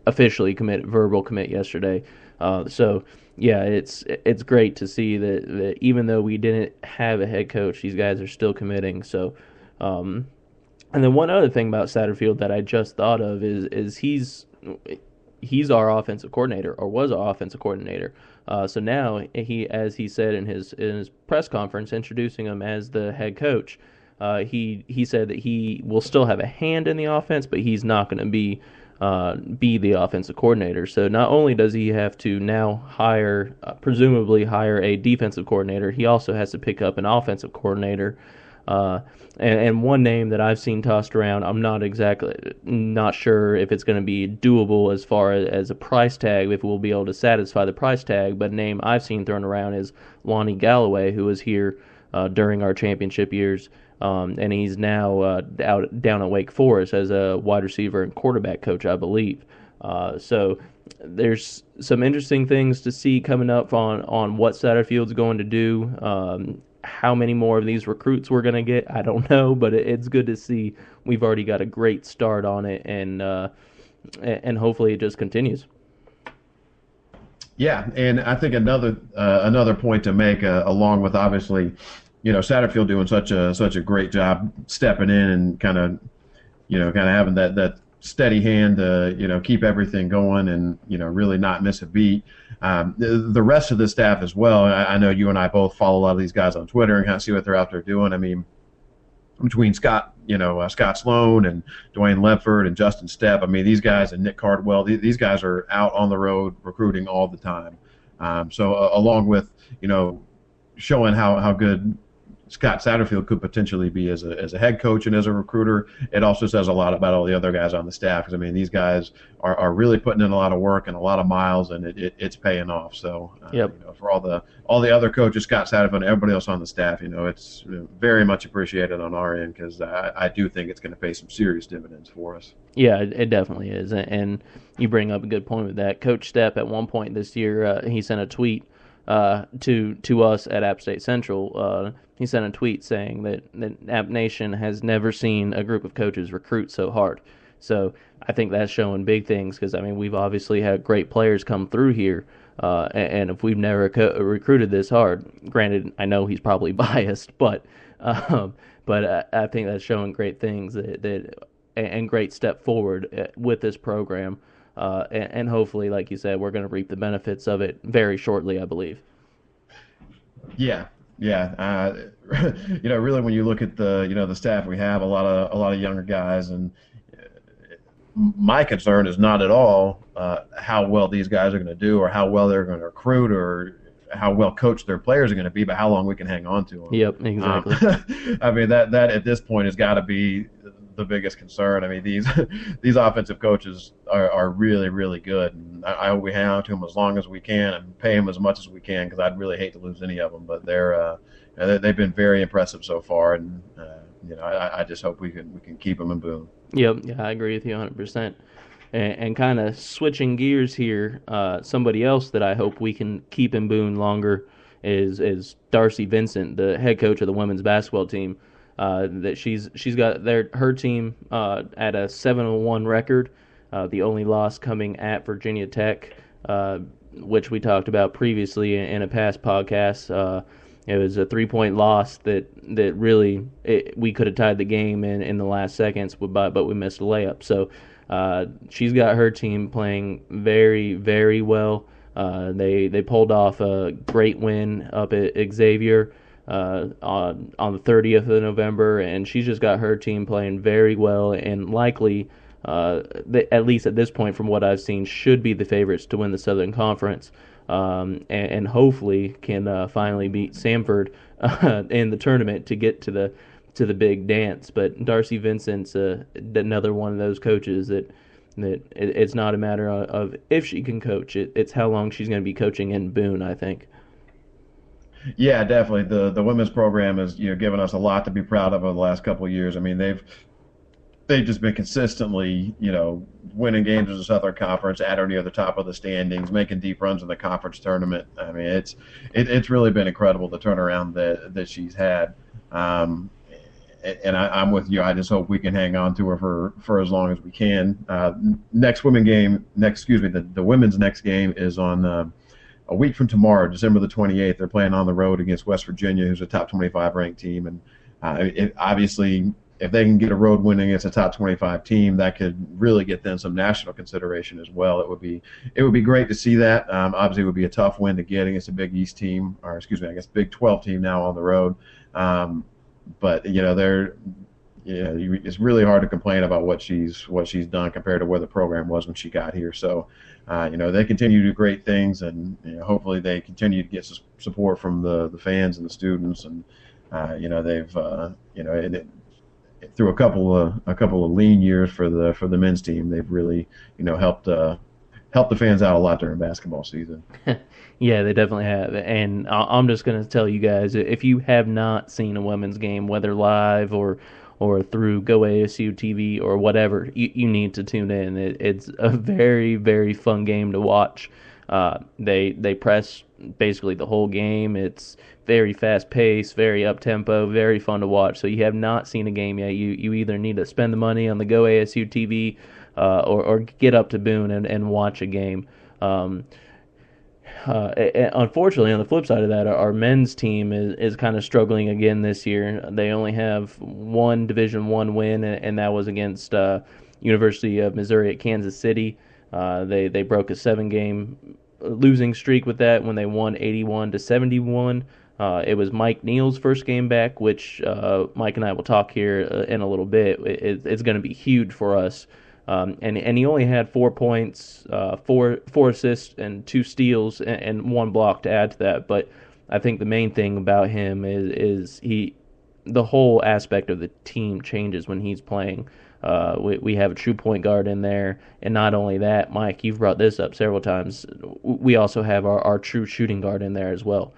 officially verbal commit yesterday. So, yeah, it's great to see that even though we didn't have a head coach, these guys are still committing. So, and then one other thing about Satterfield that I just thought of is he's our offensive coordinator, or was our offensive coordinator. So now as he said in his press conference, introducing him as the head coach, he said that he will still have a hand in the offense, but he's not going to be the offensive coordinator. So not only does he have to now presumably hire a defensive coordinator, he also has to pick up an offensive coordinator. And one name that I've seen tossed around, I'm not sure if it's going to be doable as far as a price tag, if we'll be able to satisfy the price tag, but a name I've seen thrown around is Lonnie Galloway, who was here during our championship years, and he's now down at Wake Forest as a wide receiver and quarterback coach, I believe. So there's some interesting things to see coming up on what Satterfield's going to do. How many more of these recruits we're going to get, I don't know, but it's good to see we've already got a great start on it, and hopefully it just continues. Yeah, and I think another point to make, along with obviously, Satterfield doing such a great job stepping in and kind of having that steady hand to keep everything going and really not miss a beat. The rest of the staff as well. I know you and I both follow a lot of these guys on Twitter and kind of see what they're out there doing. Between Scott Sloan and Dwayne Ledford and Justin Stepp, these guys, and Nick Cardwell, these guys are out on the road recruiting all the time. So along with showing how good Scott Satterfield could potentially be as a head coach and as a recruiter, it also says a lot about all the other guys on the staff, because these guys are really putting in a lot of work and a lot of miles, and it's paying off. So for all the other coaches, Scott Satterfield and everybody else on the staff, it's very much appreciated on our end, because I do think it's going to pay some serious dividends for us. Yeah, it definitely is, and you bring up a good point with that. Coach Stepp at one point this year, he sent a tweet to us at App State Central. He sent a tweet saying that App Nation has never seen a group of coaches recruit so hard. So I think that's showing big things, because we've obviously had great players come through here, And if we've never recruited this hard, granted, I know he's probably biased, but I think that's showing great things and great step forward with this program. And hopefully, like you said, we're going to reap the benefits of it very shortly, I believe. Yeah, yeah. Really, when you look at the staff we have, a lot of younger guys, and my concern is not at all how well these guys are going to do, or how well they're going to recruit, or how well coached their players are going to be, but how long we can hang on to them. Yep, exactly. I mean, that at this point has got to be the biggest concern. I mean, these offensive coaches are really, really good, and I hope we hang on to them as long as we can and pay them as much as we can, because I'd really hate to lose any of them. But they've been very impressive so far, and I just hope we can keep them in Boone. Yep, yeah, I agree with you 100%. And kind of switching gears here, somebody else that I hope we can keep in Boone longer is Darcy Vincent, the head coach of the women's basketball team. That she's got her team at a 7-1 record. The only loss coming at Virginia Tech, which we talked about previously in a past podcast. It was a 3-point loss that really we could have tied the game in the last seconds, but we missed a layup. So she's got her team playing very, very well. They pulled off a great win up at Xavier on the 30th of November, and she's just got her team playing very well, and likely, at least at this point from what I've seen, should be the favorites to win the Southern Conference. And hopefully can finally beat Samford in the tournament to get to the big dance. But Darcy Vincent's another one of those coaches that it's not a matter of if she can coach, it's how long she's going to be coaching in Boone, I think. Yeah, definitely. The women's program has given us a lot to be proud of over the last couple of years. I mean, they've just been consistently, winning games in the Southern Conference, at or near the top of the standings, making deep runs in the conference tournament. I mean, it's really been incredible, the turnaround that she's had. And I'm with you. I just hope we can hang on to her for as long as we can. The women's next game is on a week from tomorrow, December the 28th. They're playing on the road against West Virginia, who's a top 25 ranked team, and obviously, if they can get a road win against a top 25 team, that could really get them some national consideration as well. It would be great to see that. Obviously, it would be a tough win to get against a Big East team, or Big 12 team now on the road. But it's really hard to complain about what she's done compared to where the program was when she got here. So, they continue to do great things, and hopefully they continue to get support from the fans and the students, and they've through a couple of lean years for the men's team, they've really helped the fans out a lot during basketball season. Yeah, they definitely have. And I'm just going to tell you guys, if you have not seen a women's game, whether live or through Go ASU TV or whatever, you need to tune in. It's a very, very fun game to watch. They press basically the whole game. It's very fast paced, very up tempo, very fun to watch. So you have not seen a game yet, you either need to spend the money on the Go ASU TV or get up to Boone and watch a game. Unfortunately, on the flip side of that, our men's team is kind of struggling again this year. They only have one Division I win, and that was against University of Missouri at Kansas City. They broke a 7-game losing streak with that when they won 81-71. It was Mike Neal's first game back, which Mike and I will talk here in a little bit. It's going to be huge for us. And he only had 4 points, four assists, and 2 steals, and 1 block to add to that. But I think the main thing about him is the whole aspect of the team changes when he's playing. We have a true point guard in there, and not only that, Mike, you've brought this up several times. We also have our true shooting guard in there as well.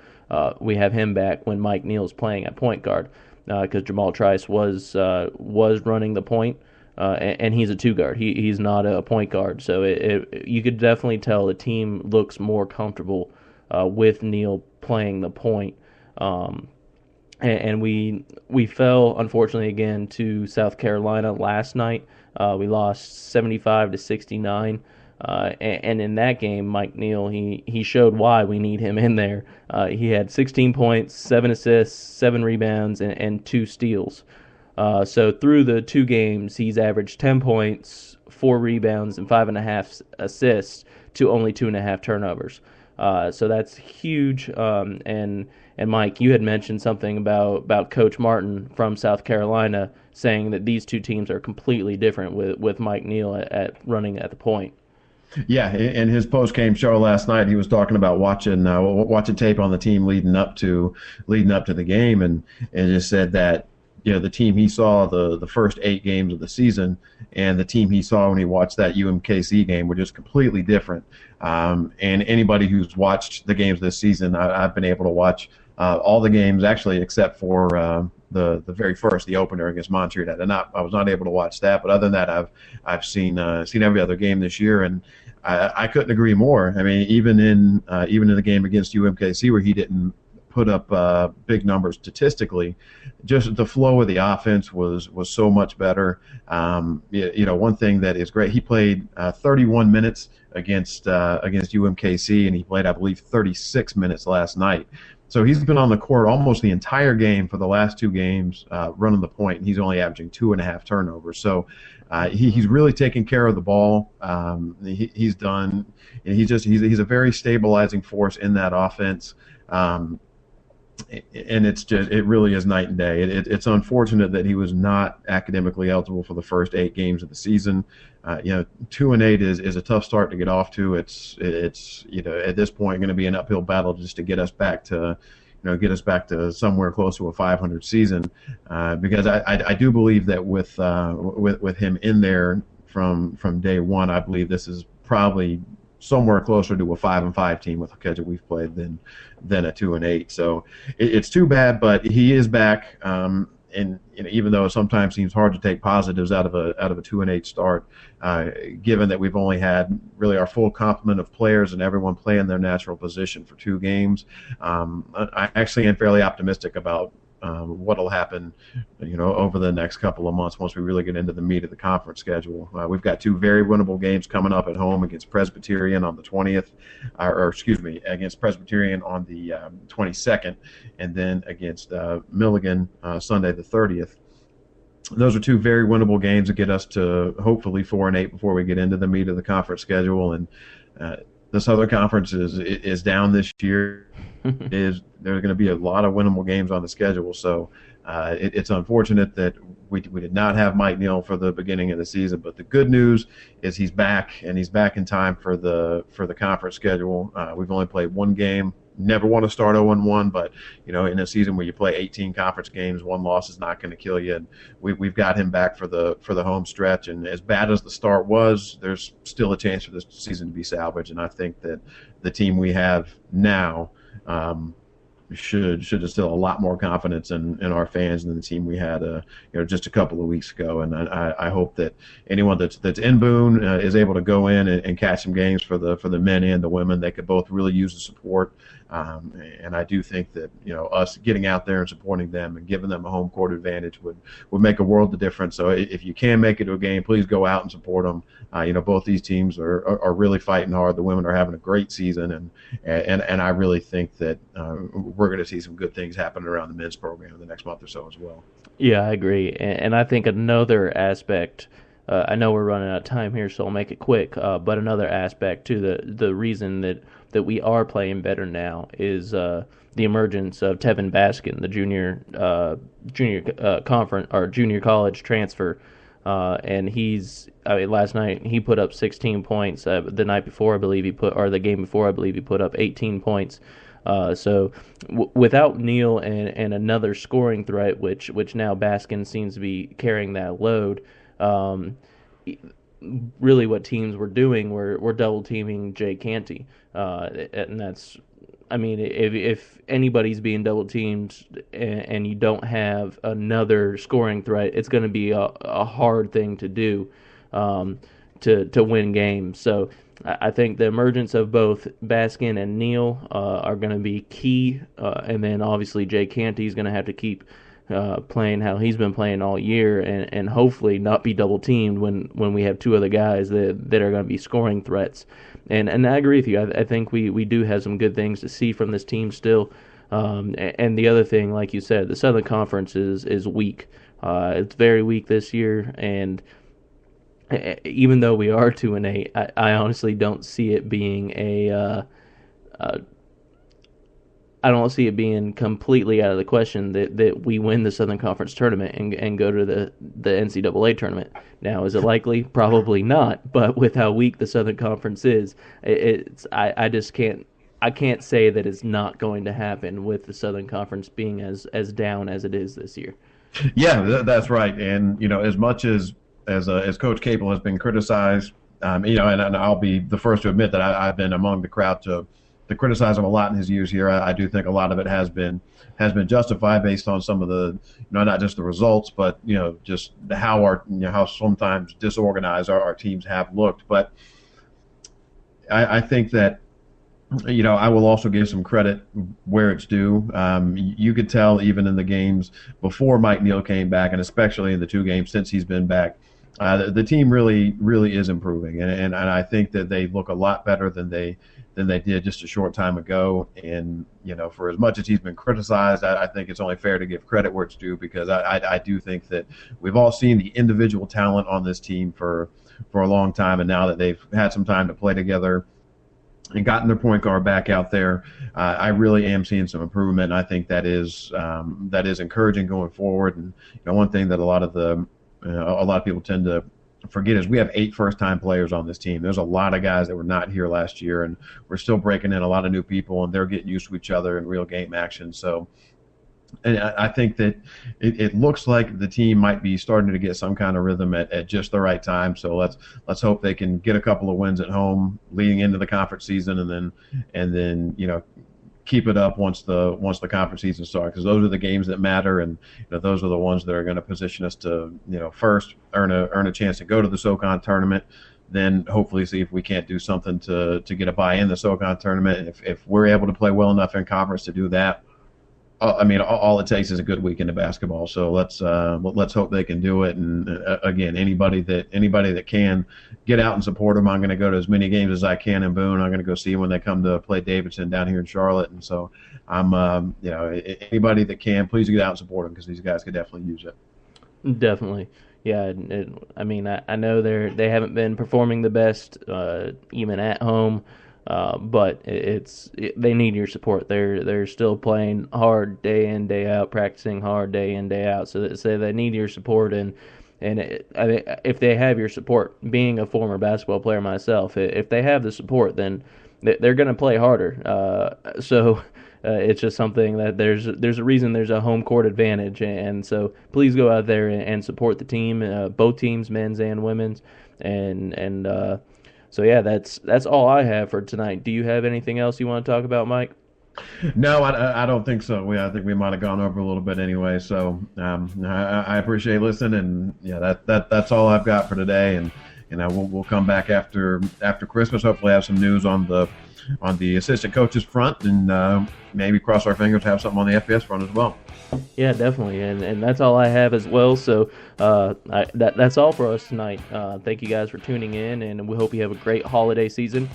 We have him back when Mike Neal's playing at point guard, because Jamal Trice was running the point, and he's a 2 guard. He's not a point guard, so you could definitely tell the team looks more comfortable with Neal playing the point. And we fell, unfortunately, again to South Carolina last night. We lost 75-69. And in that game, Mike Neal, he showed why we need him in there. He had 16 points, 7 assists, 7 rebounds, and 2 steals. So through the 2 games, he's averaged 10 points, 4 rebounds, and 5.5 assists to only 2.5 turnovers. So that's huge. And Mike, you had mentioned something about Coach Martin from South Carolina saying that these two teams are completely different with Mike Neal at running at the point. Yeah, in his post-game show last night, he was talking about watching tape on the team leading up to the game, and just said that the team he saw the first 8 games of the season and the team he saw when he watched that UMKC game were just completely different. And anybody who's watched the games this season, I've been able to watch all the games actually except for the very first, the opener against Montreat. I was not able to watch that, but other than that, I've seen every other game this year, and I couldn't agree more. I mean, even in the game against UMKC where he didn't put up big numbers statistically, just the flow of the offense was so much better. One thing that is great, he played 31 minutes against UMKC, and he played, I believe, 36 minutes last night. So he's been on the court almost the entire game for the last 2 games, running the point, and he's only averaging 2.5 turnovers. So he's really taken care of the ball. He's a very stabilizing force in that offense. And it really is night and day. It's unfortunate that he was not academically eligible for the first 8 games of the season. 2-8 is a tough start to get off to. It's at this point going to be an uphill battle just to get us back to somewhere close to a 500 season. Because I do believe that with him in there from day one, I believe this is probably somewhere closer to a 5-5 team with the schedule we've played than a 2-8. So it's too bad, but he is back. And even though it sometimes seems hard to take positives out of a 2-8 start, given that we've only had really our full complement of players and everyone playing their natural position for 2 games, I actually am fairly optimistic about what'll happen, over the next couple of months once we really get into the meat of the conference schedule. We've got 2 very winnable games coming up at home against Presbyterian on the 20th, against Presbyterian on the 22nd, and then against Milligan Sunday the 30th. Those are 2 very winnable games that get us to hopefully 4-8 before we get into the meat of the conference schedule. And the Southern Conference is down this year. There's going to be a lot of winnable games on the schedule, so it's unfortunate that we did not have Mike Neal for the beginning of the season. But the good news is he's back, and he's back in time for the conference schedule. We've only played 1 game. Never want to start 0-1, but in a season where you play 18 conference games, 1 loss is not going to kill you. And we've got him back for the home stretch. And as bad as the start was, there's still a chance for this season to be salvaged. And I think that the team we have now should instill a lot more confidence in our fans than the team we had just a couple of weeks ago. And I hope that anyone that's in Boone is able to go in and catch some games for the men and the women. They could both really use the support. And I do think that us getting out there and supporting them and giving them a home court advantage would make a world of difference. So if you can make it to a game, please go out and support them. Both these teams are really fighting hard. The women are having a great season, and I really think that we're going to see some good things happening around the men's program in the next month or so as well. Yeah, I agree, and I think another aspect. I know we're running out of time here, so I'll make it quick. But another aspect to the reason that we are playing better now is the emergence of Tevin Baskin, the junior conference or junior college transfer, and last night he put up 16 points. The night before, I believe the game before, I believe he put up 18 points. So without Neal and another scoring threat, which now Baskin seems to be carrying that load. Really what teams were doing were double teaming Jay Canty, and that's, if anybody's being double teamed and you don't have another scoring threat, it's going to be a hard thing to do to win games. So I think the emergence of both Baskin and Neal are going to be key, and then obviously Jay Canty is going to have to keep playing how he's been playing all year, and hopefully not be double teamed when we have two other guys that are going to be scoring threats. And I agree with you. I think we do have some good things to see from this team still. And the other thing, like you said, the Southern Conference is weak. It's very weak this year, and even though we are 2-8, I honestly don't see it being I don't see it being completely out of the question that we win the Southern Conference tournament and go to the NCAA tournament. Now, is it likely? Probably not. But with how weak the Southern Conference is, I just can't say that it's not going to happen with the Southern Conference being as down as it is this year. Yeah, that's right. And as much as Coach Capel has been criticized, and I'll be the first to admit that I've been among the crowd to criticize him a lot in his years here. I do think a lot of it has been justified based on some of the, not just the results, but just how how sometimes disorganized our teams have looked. But I think that I will also give some credit where it's due. You could tell even in the games before Mike Neal came back, and especially in the 2 games since he's been back, the team really is improving, and I think that they look a lot better than they did just a short time ago. And for as much as he's been criticized, I think it's only fair to give credit where it's due, because I do think that we've all seen the individual talent on this team for a long time, and now that they've had some time to play together and gotten their point guard back out there, I really am seeing some improvement. And I think that is encouraging going forward. And one thing that a lot of people tend to forget is we have 8 first-time players on this team. There's a lot of guys that were not here last year, and we're still breaking in a lot of new people, and they're getting used to each other in real game action. So, and I think that it looks like the team might be starting to get some kind of rhythm at just the right time. So let's hope they can get a couple of wins at home leading into the conference season, and then keep it up once the conference season starts, because those are the games that matter, and those are the ones that are going to position us to first earn a chance to go to the SoCon tournament, then hopefully see if we can't do something to get a bye in the SoCon tournament. And if we're able to play well enough in conference to do that, all it takes is a good weekend of basketball. So let's hope they can do it. And again, anybody that can get out and support them, I'm going to go to as many games as I can in Boone. I'm going to go see them when they come to play Davidson down here in Charlotte. And so I'm, anybody that can, please get out and support them, because these guys could definitely use it. Definitely. Yeah, I know they haven't been performing the best, even at home. But they need your support. They're still playing hard day in, day out, practicing hard day in, day out. So they need your support, and if they have your support, being a former basketball player myself, if they have the support, then they're going to play harder. So it's just something that there's a reason there's a home court advantage, and so please go out there and support the team, both teams, men's and women's, and. So yeah, that's all I have for tonight. Do you have anything else you want to talk about, Mike? No, I don't think so. I think we might have gone over a little bit anyway. So I appreciate listening, and yeah, that's all I've got for today. And we'll come back after Christmas. Hopefully, have some news on the assistant coaches front, and maybe cross our fingers have something on the FBS front as well. Yeah, definitely, and that's all I have as well. So that's all for us tonight. Thank you guys for tuning in, and we hope you have a great holiday season.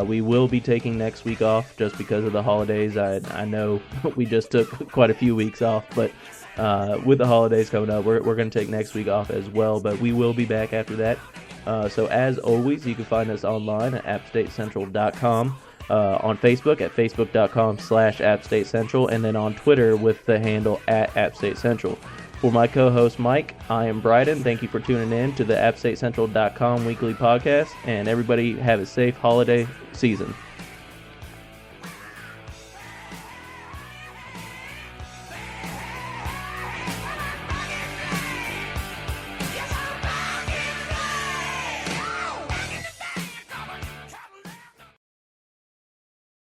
We will be taking next week off just because of the holidays. I know we just took quite a few weeks off, but with the holidays coming up, we're going to take next week off as well, but we will be back after that. So as always, you can find us online at appstatecentral.com. On Facebook at facebook.com/AppStateCentral, and then on Twitter with the handle @AppStateCentral. For my co-host Mike, I am Bryden. Thank you for tuning in to the AppStateCentral.com weekly podcast, and everybody have a safe holiday season.